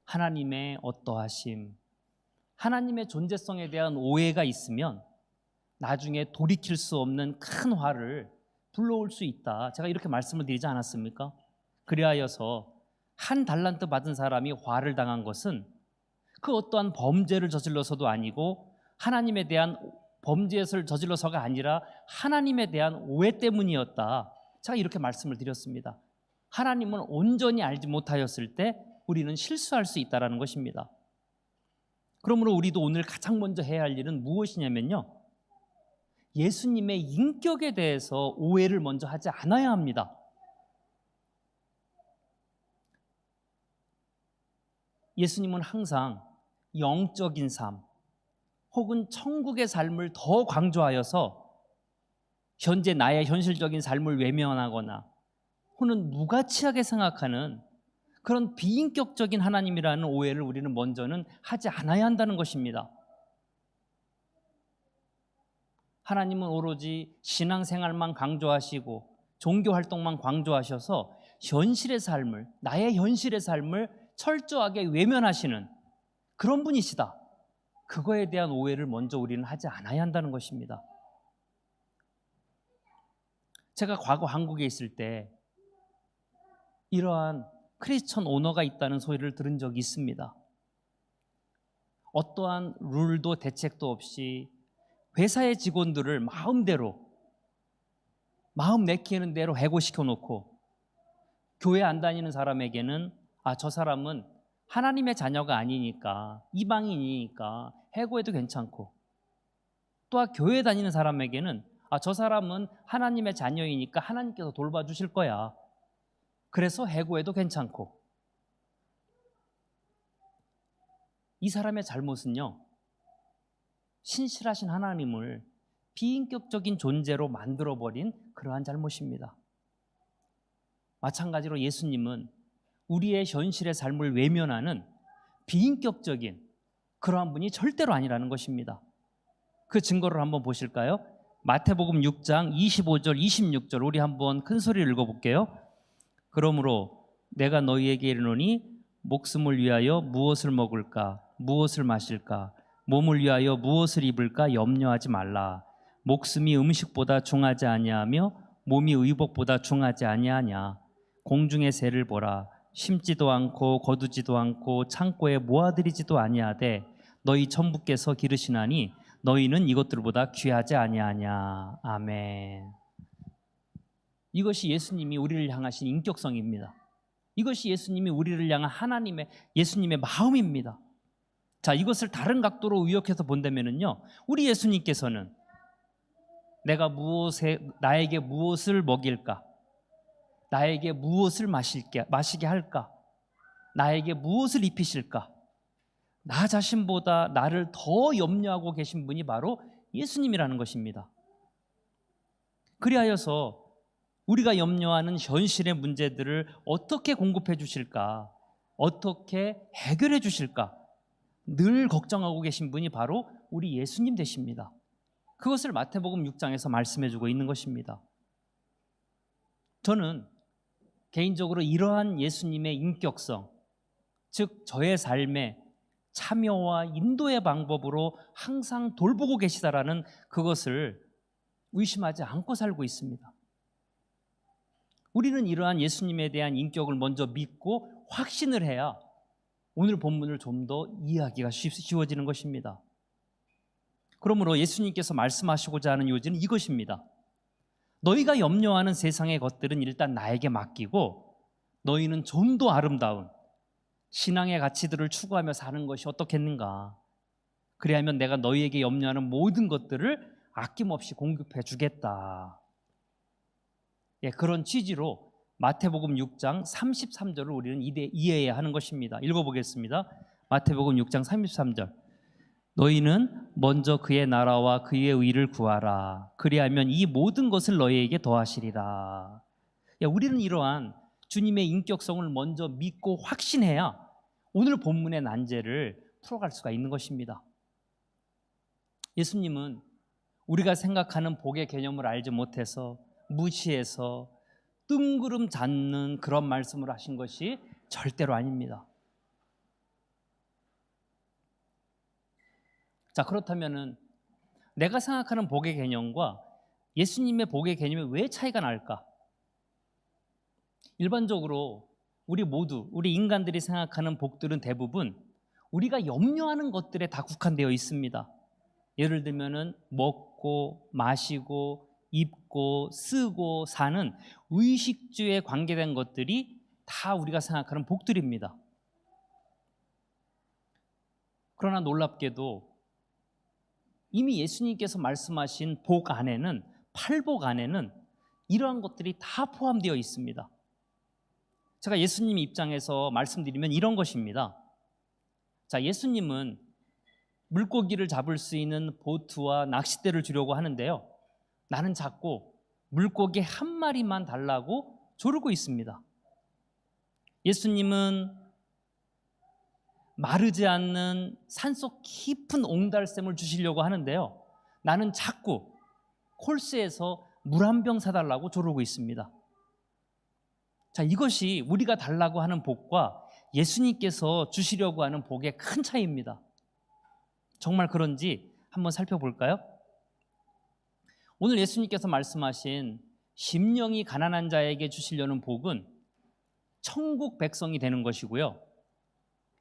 하나님의 어떠하심, 하나님의 존재성에 대한 오해가 있으면 나중에 돌이킬 수 없는 큰 화를 불러올 수 있다. 제가 이렇게 말씀을 드리지 않았습니까? 그리하여서 한 달란트 받은 사람이 화를 당한 것은 그 어떠한 범죄를 저질러서도 아니고 하나님에 대한 범죄를 저질러서가 아니라 하나님에 대한 오해 때문이었다. 제가 이렇게 말씀을 드렸습니다. 하나님은 온전히 알지 못하였을 때 우리는 실수할 수 있다는 것입니다. 그러므로 우리도 오늘 가장 먼저 해야 할 일은 무엇이냐면요, 예수님의 인격에 대해서 오해를 먼저 하지 않아야 합니다. 예수님은 항상 영적인 삶 혹은 천국의 삶을 더 강조하여서 현재 나의 현실적인 삶을 외면하거나 혹은 무가치하게 생각하는 그런 비인격적인 하나님이라는 오해를 우리는 먼저는 하지 않아야 한다는 것입니다. 하나님은 오로지 신앙생활만 강조하시고 종교활동만 강조하셔서 현실의 삶을, 나의 현실의 삶을 철저하게 외면하시는 그런 분이시다. 그거에 대한 오해를 먼저 우리는 하지 않아야 한다는 것입니다. 제가 과거 한국에 있을 때 이러한 크리스천 오너가 있다는 소리를 들은 적이 있습니다. 어떠한 룰도 대책도 없이 회사의 직원들을 마음대로 마음 내키는 대로 해고시켜 놓고 교회 안 다니는 사람에게는 저 사람은 하나님의 자녀가 아니니까, 이방인이니까 해고해도 괜찮고, 또한 교회 다니는 사람에게는 저 사람은 하나님의 자녀이니까 하나님께서 돌봐주실 거야, 그래서 해고해도 괜찮고. 이 사람의 잘못은요, 신실하신 하나님을 비인격적인 존재로 만들어버린 그러한 잘못입니다. 마찬가지로 예수님은 우리의 현실의 삶을 외면하는 비인격적인 그러한 분이 절대로 아니라는 것입니다. 그 증거를 한번 보실까요? 마태복음 6장 25절 26절 우리 한번 큰 소리를 읽어볼게요. 그러므로 내가 너희에게 이르노니 목숨을 위하여 무엇을 먹을까 무엇을 마실까 몸을 위하여 무엇을 입을까 염려하지 말라. 목숨이 음식보다 중하지 아니하며 몸이 의복보다 중하지 아니하냐. 공중의 새를 보라. 심지도 않고 거두지도 않고 창고에 모아들이지도 아니하되 너희 천부께서 기르시나니 너희는 이것들보다 귀하지 아니하냐. 아멘. 이것이 예수님이 우리를 향하신 인격성입니다. 이것이 예수님이 우리를 향한 예수님의 마음입니다. 자, 이것을 다른 각도로 의역해서 본다면요, 우리 예수님께서는 나에게 무엇을 먹일까? 나에게 무엇을 마시게 할까? 나에게 무엇을 입히실까? 나 자신보다 나를 더 염려하고 계신 분이 바로 예수님이라는 것입니다. 그리하여서 우리가 염려하는 현실의 문제들을 어떻게 공급해 주실까? 어떻게 해결해 주실까? 늘 걱정하고 계신 분이 바로 우리 예수님 되십니다. 그것을 마태복음 6장에서 말씀해 주고 있는 것입니다. 저는 개인적으로 이러한 예수님의 인격성, 즉 저의 삶에 참여와 인도의 방법으로 항상 돌보고 계시다라는 그것을 의심하지 않고 살고 있습니다. 우리는 이러한 예수님에 대한 인격을 먼저 믿고 확신을 해야 오늘 본문을 좀 더 이해하기가 쉬워지는 것입니다. 그러므로 예수님께서 말씀하시고자 하는 요지는 이것입니다. 너희가 염려하는 세상의 것들은 일단 나에게 맡기고 너희는 좀 더 아름다운 신앙의 가치들을 추구하며 사는 것이 어떻겠는가. 그리하면 내가 너희에게 염려하는 모든 것들을 아낌없이 공급해 주겠다. 그런 취지로 마태복음 6장 33절을 우리는 이해해야 하는 것입니다. 읽어보겠습니다. 마태복음 6장 33절. 너희는 먼저 그의 나라와 그의 의를 구하라. 그리하면 이 모든 것을 너희에게 더하시리라. 우리는 이러한 주님의 인격성을 먼저 믿고 확신해야 오늘 본문의 난제를 풀어갈 수가 있는 것입니다. 예수님은 우리가 생각하는 복의 개념을 알지 못해서 무시해서 뜬구름 잡는 그런 말씀을 하신 것이 절대로 아닙니다. 자, 그렇다면은 내가 생각하는 복의 개념과 예수님의 복의 개념이 왜 차이가 날까? 일반적으로 우리 인간들이 생각하는 복들은 대부분 우리가 염려하는 것들에 다 국한되어 있습니다. 예를 들면은 먹고 마시고 입고 쓰고 사는 의식주에 관계된 것들이 다 우리가 생각하는 복들입니다. 그러나 놀랍게도 이미 예수님께서 말씀하신 복 안에는, 팔복 안에는 이러한 것들이 다 포함되어 있습니다. 제가 예수님 입장에서 말씀드리면 이런 것입니다. 자, 예수님은 물고기를 잡을 수 있는 보트와 낚싯대를 주려고 하는데요, 나는 자꾸 물고기 한 마리만 달라고 조르고 있습니다. 예수님은 마르지 않는 산속 깊은 옹달샘을 주시려고 하는데요, 나는 자꾸 콜스에서 물 한 병 사달라고 조르고 있습니다. 자, 이것이 우리가 달라고 하는 복과 예수님께서 주시려고 하는 복의 큰 차이입니다. 정말 그런지 한번 살펴볼까요? 오늘 예수님께서 말씀하신 심령이 가난한 자에게 주시려는 복은 천국 백성이 되는 것이고요,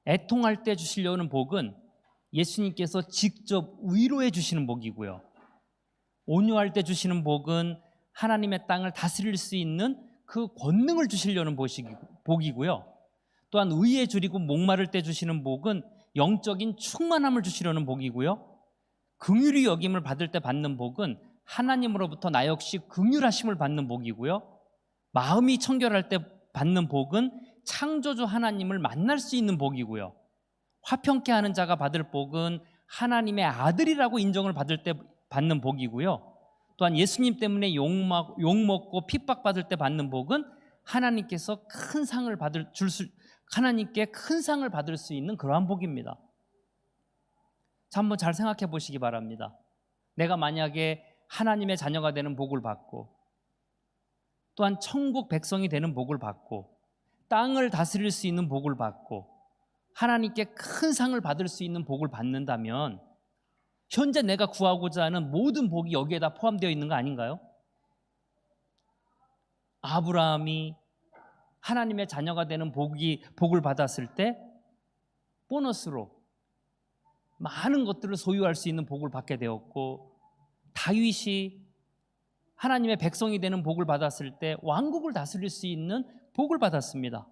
애통할 때 주시려는 복은 예수님께서 직접 위로해 주시는 복이고요, 온유할 때 주시는 복은 하나님의 땅을 다스릴 수 있는 그 권능을 주시려는 복이고요. 또한 의에 줄이고 목마를 때 주시는 복은 영적인 충만함을 주시려는 복이고요. 긍휼히 여김을 받을 때 받는 복은 하나님으로부터 나 역시 긍휼하심을 받는 복이고요. 마음이 청결할 때 받는 복은 창조주 하나님을 만날 수 있는 복이고요. 화평케 하는 자가 받을 복은 하나님의 아들이라고 인정을 받을 때 받는 복이고요. 또한 예수님 때문에 욕먹고 핍박받을 때 받는 복은 하나님께서 하나님께 큰 상을 받을 수 있는 그러한 복입니다. 자, 한번 잘 생각해 보시기 바랍니다. 내가 만약에 하나님의 자녀가 되는 복을 받고 또한 천국 백성이 되는 복을 받고 땅을 다스릴 수 있는 복을 받고 하나님께 큰 상을 받을 수 있는 복을 받는다면 현재 내가 구하고자 하는 모든 복이 여기에다 포함되어 있는 거 아닌가요? 아브라함이 하나님의 자녀가 되는 복을 받았을 때 보너스로 많은 것들을 소유할 수 있는 복을 받게 되었고, 다윗이 하나님의 백성이 되는 복을 받았을 때 왕국을 다스릴 수 있는 복을 받았습니다.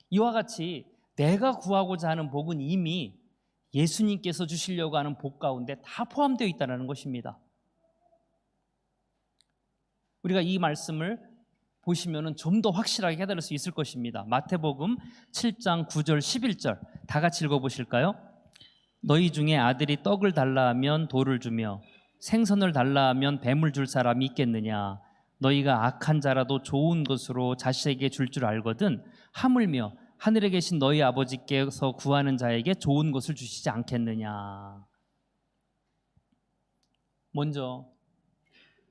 이와 같이 내가 구하고자 하는 복은 이미 예수님께서 주시려고 하는 복 가운데 다 포함되어 있다는 것입니다. 우리가 이 말씀을 보시면 좀 더 확실하게 깨달을 수 있을 것입니다. 마태복음 7장 9절 11절 다 같이 읽어보실까요? 너희 중에 아들이 떡을 달라 하면 돌을 주며 생선을 달라 하면 뱀을 줄 사람이 있겠느냐? 너희가 악한 자라도 좋은 것으로 자식에게 줄 줄 알거든 하물며 하늘에 계신 너희 아버지께서 구하는 자에게 좋은 것을 주시지 않겠느냐? 먼저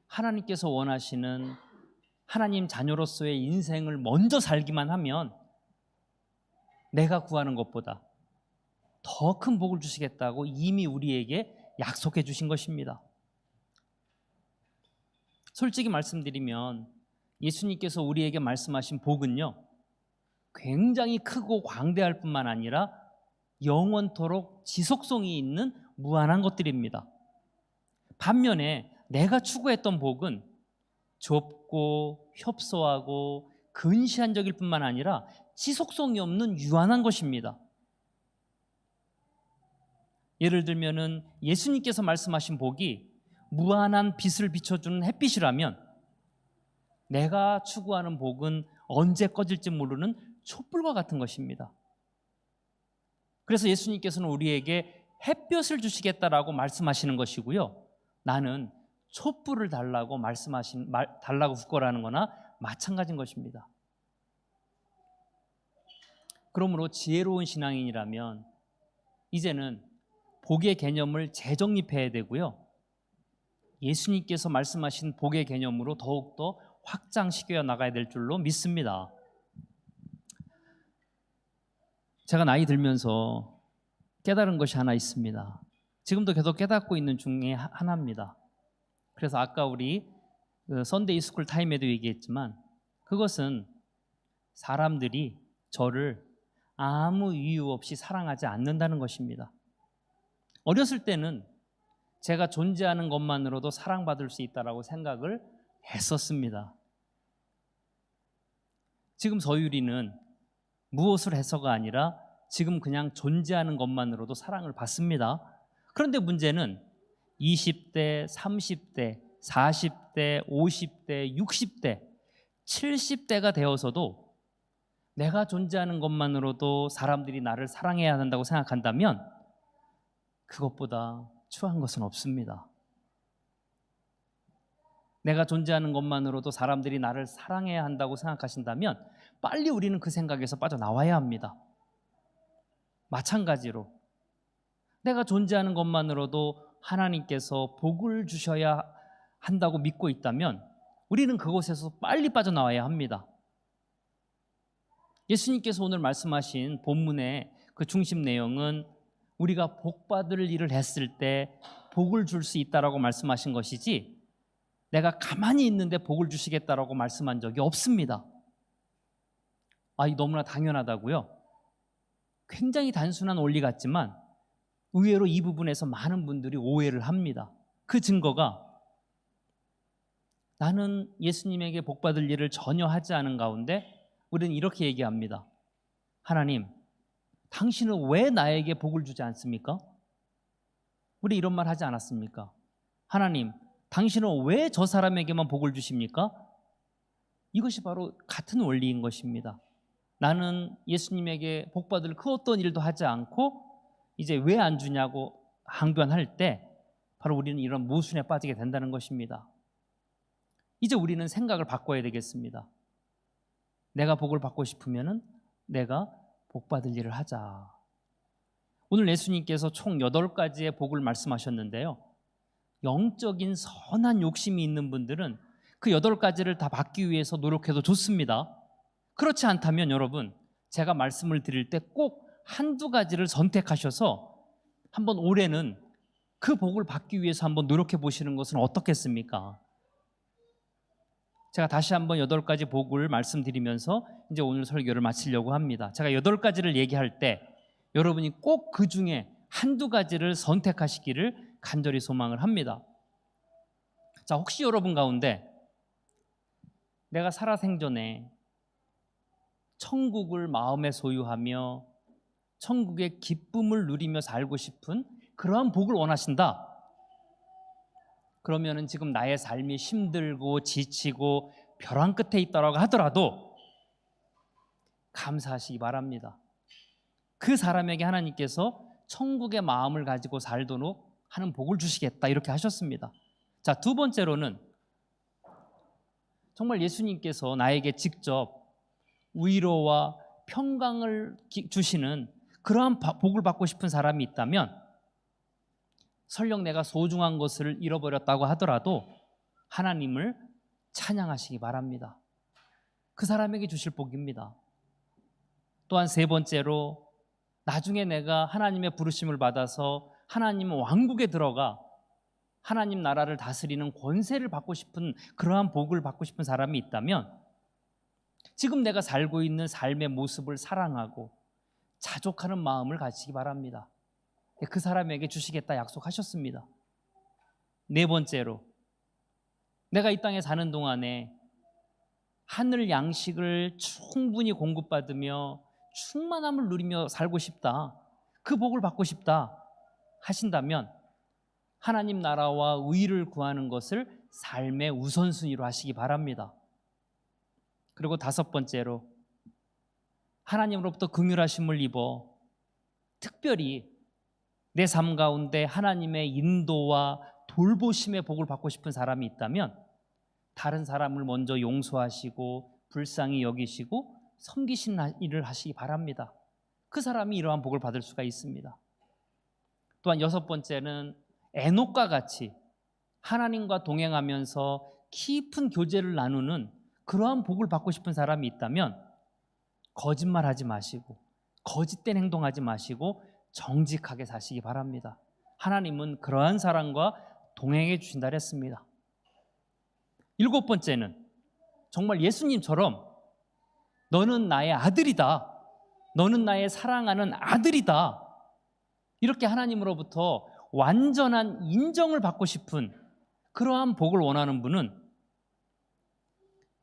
하나님께서 원하시는 하나님 자녀로서의 인생을 먼저 살기만 하면 내가 구하는 것보다 더 큰 복을 주시겠다고 이미 우리에게 약속해 주신 것입니다. 솔직히 말씀드리면 예수님께서 우리에게 말씀하신 복은요, 굉장히 크고 광대할 뿐만 아니라 영원토록 지속성이 있는 무한한 것들입니다. 반면에 내가 추구했던 복은 좁고 협소하고 근시안적일 뿐만 아니라 지속성이 없는 유한한 것입니다. 예를 들면은 예수님께서 말씀하신 복이 무한한 빛을 비춰주는 햇빛이라면 내가 추구하는 복은 언제 꺼질지 모르는 촛불과 같은 것입니다. 그래서 예수님께서는 우리에게 햇볕을 주시겠다라고 말씀하시는 것이고요, 나는 촛불을 달라고 달라고 굳건하는 거나 마찬가지인 것입니다. 그러므로 지혜로운 신앙인이라면 이제는 복의 개념을 재정립해야 되고요, 예수님께서 말씀하신 복의 개념으로 더욱더 확장시켜 나가야 될 줄로 믿습니다. 제가 나이 들면서 깨달은 것이 하나 있습니다. 지금도 계속 깨닫고 있는 중에 하나입니다. 그래서 아까 우리 선데이 스쿨 타임에도 얘기했지만 그것은 사람들이 저를 아무 이유 없이 사랑하지 않는다는 것입니다. 어렸을 때는 제가 존재하는 것만으로도 사랑받을 수 있다라고 생각을 했었습니다. 지금 서유리는 무엇을 해서가 아니라 지금 그냥 존재하는 것만으로도 사랑을 받습니다. 그런데 문제는 20대, 30대, 40대, 50대, 60대, 70대가 되어서도 내가 존재하는 것만으로도 사람들이 나를 사랑해야 한다고 생각한다면 그것보다 추한 것은 없습니다. 내가 존재하는 것만으로도 사람들이 나를 사랑해야 한다고 생각하신다면 빨리 우리는 그 생각에서 빠져나와야 합니다. 마찬가지로 내가 존재하는 것만으로도 하나님께서 복을 주셔야 한다고 믿고 있다면 우리는 그곳에서 빨리 빠져나와야 합니다. 예수님께서 오늘 말씀하신 본문의 그 중심 내용은 우리가 복받을 일을 했을 때 복을 줄 수 있다라고 말씀하신 것이지 내가 가만히 있는데 복을 주시겠다라고 말씀한 적이 없습니다. 이 너무나 당연하다고요? 굉장히 단순한 원리 같지만 의외로 이 부분에서 많은 분들이 오해를 합니다. 그 증거가 나는 예수님에게 복받을 일을 전혀 하지 않은 가운데 우리는 이렇게 얘기합니다. 하나님, 당신은 왜 나에게 복을 주지 않습니까? 우리 이런 말 하지 않았습니까? 하나님, 당신은 왜 저 사람에게만 복을 주십니까? 이것이 바로 같은 원리인 것입니다. 나는 예수님에게 복받을 그 어떤 일도 하지 않고 이제 왜 안 주냐고 항변할 때 바로 우리는 이런 모순에 빠지게 된다는 것입니다. 이제 우리는 생각을 바꿔야 되겠습니다. 내가 복을 받고 싶으면은 내가 복받을 일을 하자. 오늘 예수님께서 총 8가지의 복을 말씀하셨는데요. 영적인 선한 욕심이 있는 분들은 그 8가지를 다 받기 위해서 노력해도 좋습니다. 그렇지 않다면 여러분, 제가 말씀을 드릴 때 꼭 한두 가지를 선택하셔서 한번 올해는 그 복을 받기 위해서 한번 노력해 보시는 것은 어떻겠습니까? 제가 다시 한번 8가지 복을 말씀드리면서 이제 오늘 설교를 마치려고 합니다. 제가 8가지를 얘기할 때 여러분이 꼭 그 중에 한두 가지를 선택하시기를 간절히 소망을 합니다. 자, 혹시 여러분 가운데 내가 살아생전에 천국을 마음에 소유하며 천국의 기쁨을 누리며 살고 싶은 그러한 복을 원하신다. 그러면은 지금 나의 삶이 힘들고 지치고 벼랑 끝에 있다라고 하더라도 감사하시기 바랍니다. 그 사람에게 하나님께서 천국의 마음을 가지고 살도록 하는 복을 주시겠다 이렇게 하셨습니다. 자, 두 번째로는 정말 예수님께서 나에게 직접 위로와 평강을 주시는 그러한 복을 받고 싶은 사람이 있다면 설령 내가 소중한 것을 잃어버렸다고 하더라도 하나님을 찬양하시기 바랍니다. 그 사람에게 주실 복입니다. 또한 세 번째로 나중에 내가 하나님의 부르심을 받아서 하나님 왕국에 들어가 하나님 나라를 다스리는 권세를 받고 싶은 그러한 복을 받고 싶은 사람이 있다면 지금 내가 살고 있는 삶의 모습을 사랑하고 자족하는 마음을 가지시기 바랍니다. 그 사람에게 주시겠다 약속하셨습니다. 네 번째로 내가 이 땅에 사는 동안에 하늘 양식을 충분히 공급받으며 충만함을 누리며 살고 싶다, 그 복을 받고 싶다 하신다면 하나님 나라와 의를 구하는 것을 삶의 우선순위로 하시기 바랍니다. 그리고 다섯 번째로 하나님으로부터 긍휼하심을 입어 특별히 내 삶 가운데 하나님의 인도와 돌보심의 복을 받고 싶은 사람이 있다면 다른 사람을 먼저 용서하시고 불쌍히 여기시고 섬기시는 일을 하시기 바랍니다. 그 사람이 이러한 복을 받을 수가 있습니다. 또한 여섯 번째는 에녹과 같이 하나님과 동행하면서 깊은 교제를 나누는 그러한 복을 받고 싶은 사람이 있다면 거짓말하지 마시고 거짓된 행동하지 마시고 정직하게 사시기 바랍니다. 하나님은 그러한 사람과 동행해 주신다 했습니다. 일곱 번째는 정말 예수님처럼 너는 나의 아들이다, 너는 나의 사랑하는 아들이다, 이렇게 하나님으로부터 완전한 인정을 받고 싶은 그러한 복을 원하는 분은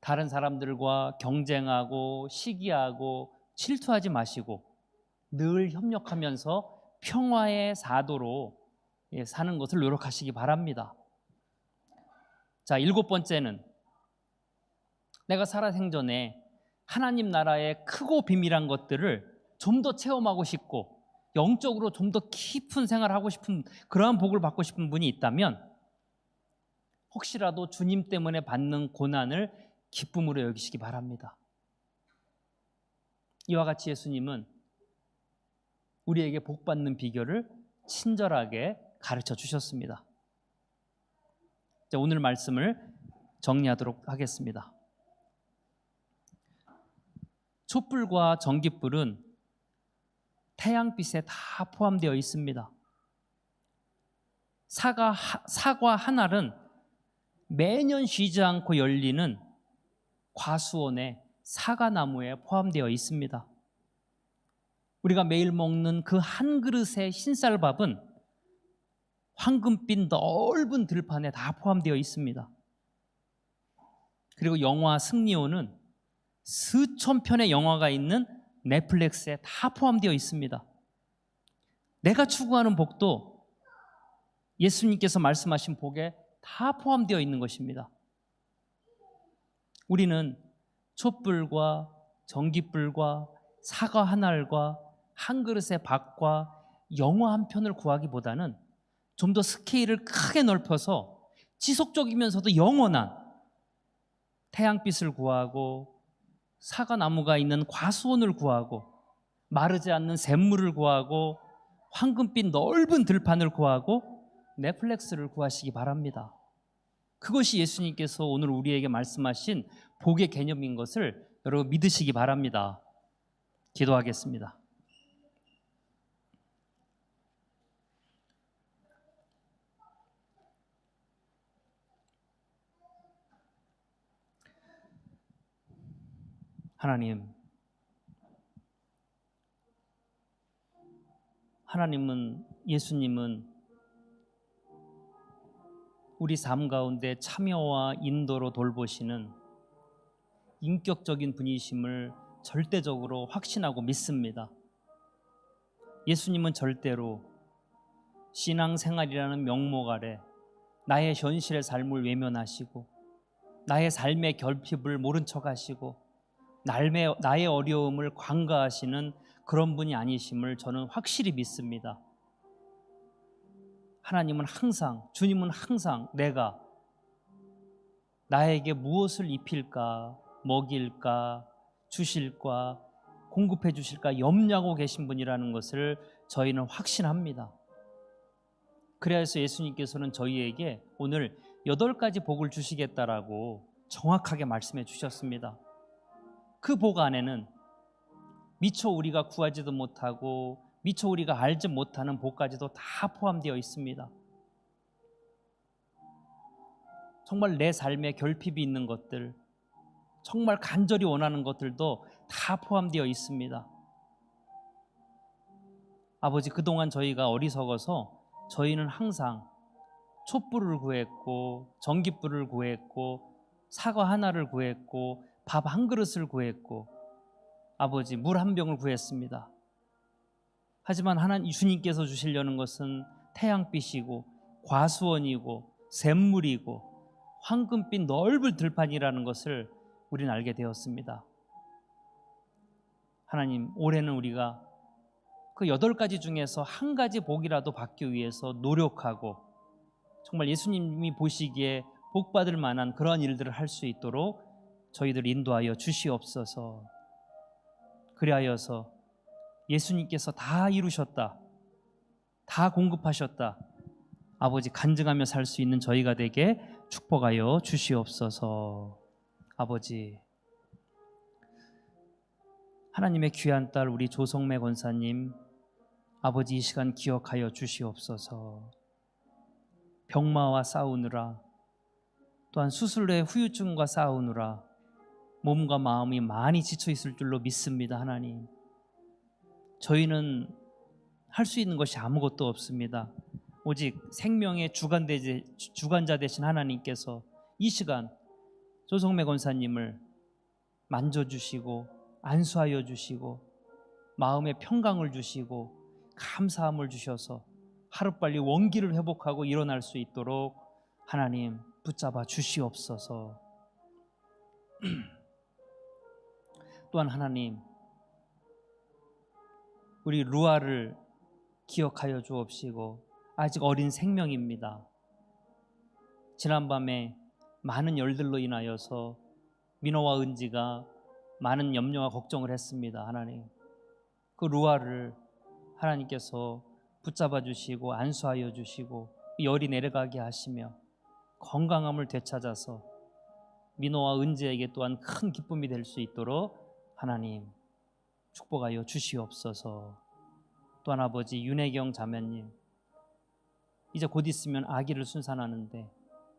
다른 사람들과 경쟁하고 시기하고 질투하지 마시고 늘 협력하면서 평화의 사도로 사는 것을 노력하시기 바랍니다. 자, 일곱 번째는 내가 살아생전에 하나님 나라의 크고 비밀한 것들을 좀 더 체험하고 싶고 영적으로 좀 더 깊은 생활을 하고 싶은 그러한 복을 받고 싶은 분이 있다면 혹시라도 주님 때문에 받는 고난을 기쁨으로 여기시기 바랍니다. 이와 같이 예수님은 우리에게 복 받는 비결을 친절하게 가르쳐 주셨습니다. 자, 오늘 말씀을 정리하도록 하겠습니다. 촛불과 전깃불은 태양빛에 다 포함되어 있습니다. 사과 한 알은 매년 쉬지 않고 열리는 과수원의 사과나무에 포함되어 있습니다. 우리가 매일 먹는 그 한 그릇의 흰쌀밥은 황금빛 넓은 들판에 다 포함되어 있습니다. 그리고 영화 승리호는 수천 편의 영화가 있는 넷플릭스에 다 포함되어 있습니다. 내가 추구하는 복도 예수님께서 말씀하신 복에 다 포함되어 있는 것입니다. 우리는 촛불과 전깃불과 사과 한 알과 한 그릇의 밥과 영화 한 편을 구하기보다는 좀 더 스케일을 크게 넓혀서 지속적이면서도 영원한 태양빛을 구하고 사과나무가 있는 과수원을 구하고 마르지 않는 샘물을 구하고 황금빛 넓은 들판을 구하고 넷플릭스를 구하시기 바랍니다. 그것이 예수님께서 오늘 우리에게 말씀하신 복의 개념인 것을 여러분 믿으시기 바랍니다. 기도하겠습니다. 하나님은 예수님은 우리 삶 가운데 참여와 인도로 돌보시는 인격적인 분이심을 절대적으로 확신하고 믿습니다. 예수님은 절대로 신앙생활이라는 명목 아래 나의 현실의 삶을 외면하시고 나의 삶의 결핍을 모른 척하시고 나의 어려움을 관가하시는 그런 분이 아니심을 저는 확실히 믿습니다. 하나님은 항상, 주님은 항상 내가 나에게 무엇을 입힐까, 먹일까, 주실까, 공급해 주실까 염려하고 계신 분이라는 것을 저희는 확신합니다. 그래서 예수님께서는 저희에게 오늘 8가지 복을 주시겠다라고 정확하게 말씀해 주셨습니다. 그 복 안에는 미처 우리가 구하지도 못하고 미처 우리가 알지 못하는 복까지도 다 포함되어 있습니다. 정말 내 삶에 결핍이 있는 것들, 정말 간절히 원하는 것들도 다 포함되어 있습니다. 아버지, 그동안 저희가 어리석어서 저희는 항상 촛불을 구했고 전깃불을 구했고 사과 하나를 구했고 밥 한 그릇을 구했고 아버지 물 한 병을 구했습니다. 하지만 하나님 주님께서 주시려는 것은 태양빛이고 과수원이고 샘물이고 황금빛 넓은 들판이라는 것을 우리는 알게 되었습니다. 하나님, 올해는 우리가 그 8가지 중에서 한 가지 복이라도 받기 위해서 노력하고 정말 예수님이 보시기에 복 받을 만한 그러한 일들을 할 수 있도록 저희들 인도하여 주시옵소서. 그리하여서 예수님께서 다 이루셨다, 다 공급하셨다, 아버지 간증하며 살 수 있는 저희가 되게 축복하여 주시옵소서. 아버지, 하나님의 귀한 딸 우리 조성매 권사님, 아버지 이 시간 기억하여 주시옵소서. 병마와 싸우느라 또한 수술 후에 후유증과 싸우느라 몸과 마음이 많이 지쳐 있을 줄로 믿습니다. 하나님, 저희는 할 수 있는 것이 아무것도 없습니다. 오직 생명의 주관자 되신 하나님께서 이 시간 조성매 권사님을 만져주시고 안수하여 주시고 마음의 평강을 주시고 감사함을 주셔서 하루빨리 원기를 회복하고 일어날 수 있도록 하나님 붙잡아 주시옵소서. 또한 하나님, 우리 루아를 기억하여 주옵시고 아직 어린 생명입니다. 지난밤에 많은 열들로 인하여서 민호와 은지가 많은 염려와 걱정을 했습니다. 하나님, 그 루아를 하나님께서 붙잡아 주시고 안수하여 주시고 열이 내려가게 하시며 건강함을 되찾아서 민호와 은지에게 또한 큰 기쁨이 될 수 있도록 하나님 축복하여 주시옵소서. 또한 아버지 윤혜경 자매님, 이제 곧 있으면 아기를 순산하는데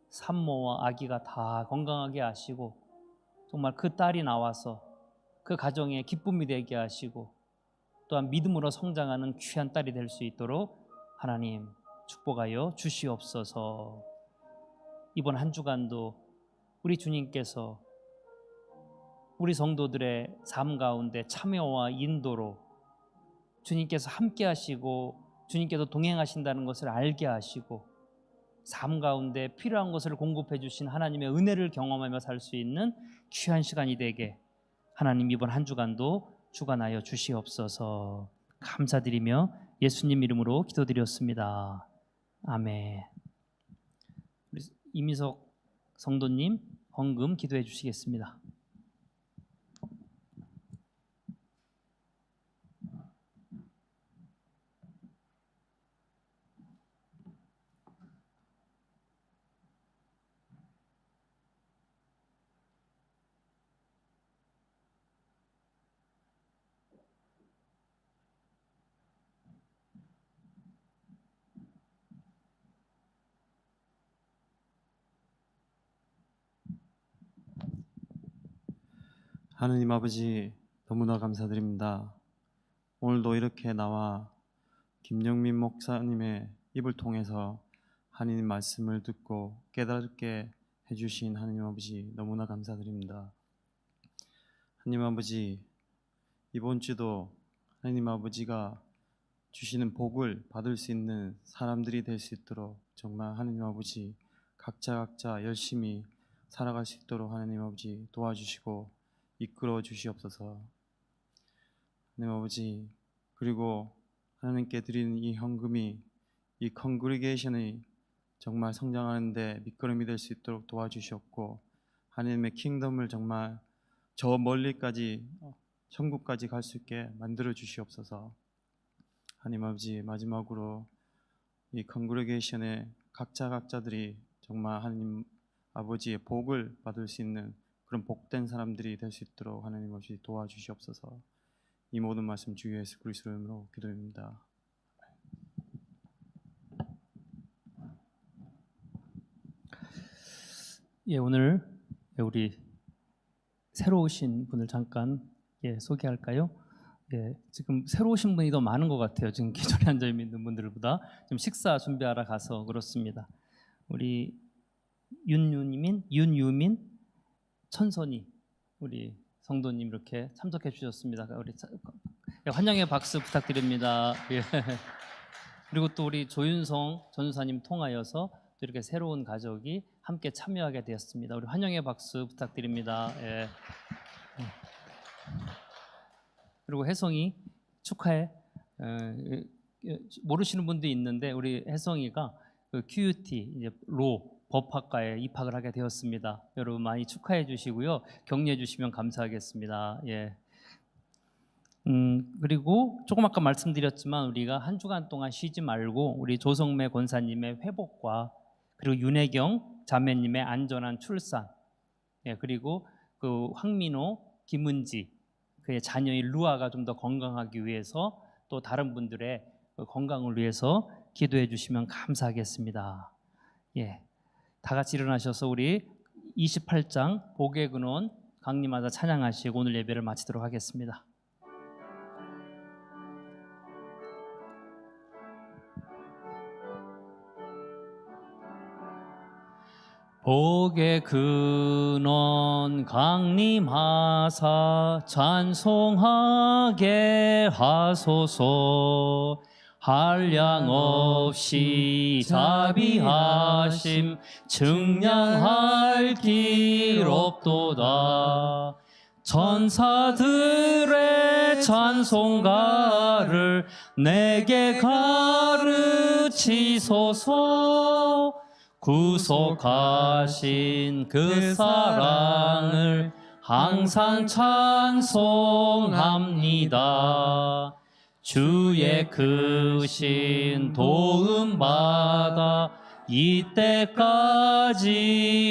산모와 아기가 다 건강하게 하시고 정말 그 딸이 나와서 그 가정에 기쁨이 되게 하시고 또한 믿음으로 성장하는 귀한 딸이 될 수 있도록 하나님 축복하여 주시옵소서. 이번 한 주간도 우리 주님께서 우리 성도들의 삶 가운데 참여와 인도로 주님께서 함께 하시고 주님께서 동행하신다는 것을 알게 하시고 삶 가운데 필요한 것을 공급해 주신 하나님의 은혜를 경험하며 살 수 있는 귀한 시간이 되게 하나님 이번 한 주간도 주관하여 주시옵소서. 감사드리며 예수님 이름으로 기도드렸습니다. 아멘. 우리 이미석 성도님 헌금 기도해 주시겠습니다. 하느님 아버지, 너무나 감사드립니다. 오늘도 이렇게 나와 김영민 목사님의 입을 통해서 하느님 말씀을 듣고 깨닫게 해주신 하느님 아버지, 너무나 감사드립니다. 하느님 아버지, 이번 주도 하느님 아버지가 주시는 복을 받을 수 있는 사람들이 될 수 있도록 정말 하느님 아버지 각자 열심히 살아갈 수 있도록 하느님 아버지 도와주시고 이끌어 주시옵소서. 하느님 아버지, 그리고 하나님께 드리는 이 헌금이 이 컨그리게이션이 정말 성장하는 데 밑거름이 될 수 있도록 도와주시옵고 하나님의 킹덤을 정말 저 멀리까지 천국까지 갈 수 있게 만들어 주시옵소서. 하나님 아버지, 마지막으로 이 컨그리게이션의 각자들이 정말 하나님 아버지의 복을 받을 수 있는 그런 복된 사람들이 될 수 있도록 하나님 아버지 도와주시옵소서. 이 모든 말씀 주 예수 그리스도 이름으로 기도합니다. 예, 오늘 우리 새로 오신 분을 잠깐 소개할까요? 예, 지금 새로 오신 분이 더 많은 것 같아요. 지금 기존에 앉아 있는 분들보다. 좀 식사 준비하러 가서 그렇습니다. 우리 윤유민, 천선이 우리 성도님 이렇게 참석해 주셨습니다. 우리 환영의 박수 부탁드립니다. 예. 그리고 또 우리 조윤성 전사님 통하여서 또 이렇게 새로운 가족이 함께 참여하게 되었습니다. 우리 환영의 박수 부탁드립니다. 예. 그리고 혜성이 축하해. 모르시는 분도 있는데 우리 혜성이가 그 QUT 이제 법학과에 입학을 하게 되었습니다. 여러분 많이 축하해 주시고요. 격려해 주시면 감사하겠습니다. 예. 그리고 조금 아까 말씀드렸지만 우리가 한 주간 동안 쉬지 말고 우리 조성매 권사님의 회복과 그리고 윤혜경 자매님의 안전한 출산, 예, 그리고 그 황민호, 김은지 그의 자녀인 루아가 좀 더 건강하기 위해서 또 다른 분들의 건강을 위해서 기도해 주시면 감사하겠습니다. 예. 다 같이 일어나셔서 우리 28장 복의 근원 강림하다 찬양하시고 오늘 예배를 마치도록 하겠습니다. 복의 근원 강림하사 찬송하게 하소서. 한량 없이 자비하심 증량할 길 없도다. 천사들의 찬송가를 내게 가르치소서. 구속하신 그 사랑을 항상 찬송합니다. 주의 크신 도움 받아 이때까지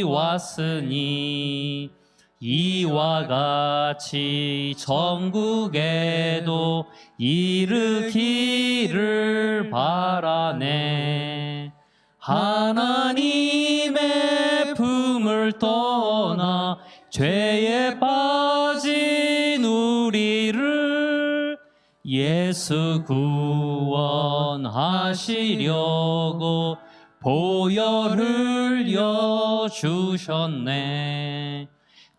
왔으니 이와 같이 천국에도 이르기를 바라네. 하나님의 품을 떠나 죄에 빠진 우리를 예수 구원하시려고 보혈 흘려 주셨네.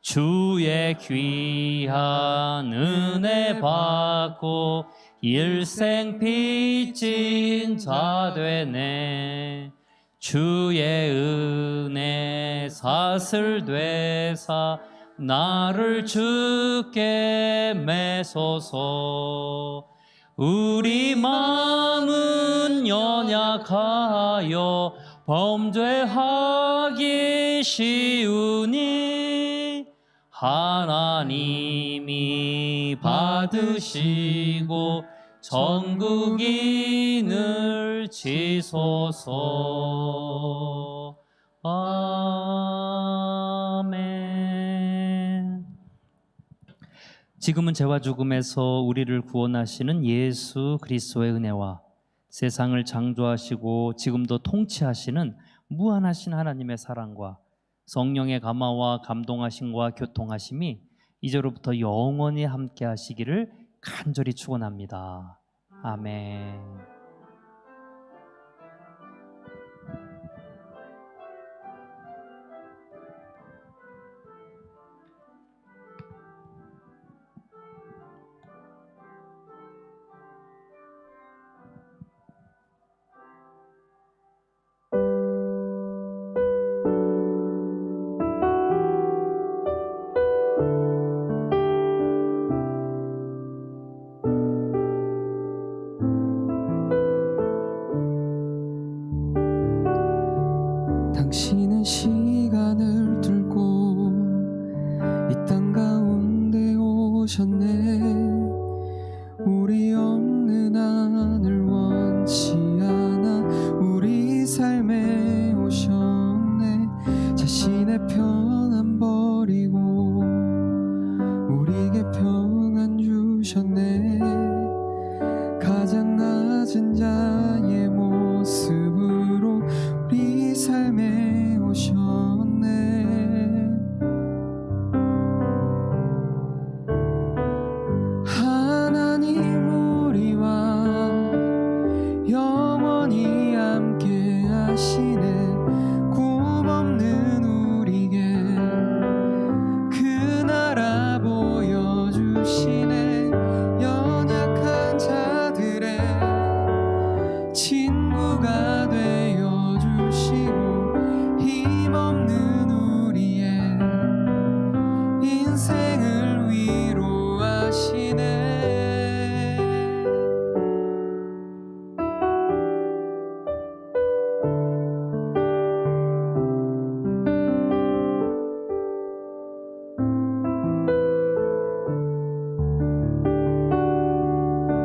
주의 귀한 은혜 받고 일생 빚진 자 되네. 주의 은혜 사슬 되사 나를 주께 매소서. 우리 마음은 연약하여 범죄하기 쉬우니 하나님이 받으시고 전국인을 지소서. 아멘. 지금은 죄와 죽음에서 우리를 구원하시는 예수 그리스도의 은혜와 세상을 창조하시고 지금도 통치하시는 무한하신 하나님의 사랑과 성령의 감화와 감동하심과 교통하심이 이제로부터 영원히 함께 하시기를 간절히 축원합니다. 아멘. 당신은 시간을 뚫고 이 땅 가운데 오셨네. 우리 없는 하늘 원치 않아 우리 삶에 오셨네. 자신의 평안 버리고 우리에게 평안 주셨네. 가장 낮은 자의 모습으로 우리 삶에 오셨네. 하나님 우리와 영원히 함께 하시네. 굽없는 우리에게 그 나라 보여주시네. 연약한 자들의 친구가 되어 주시고 힘없는 우리의 인생을 위로하시네.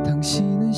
당신은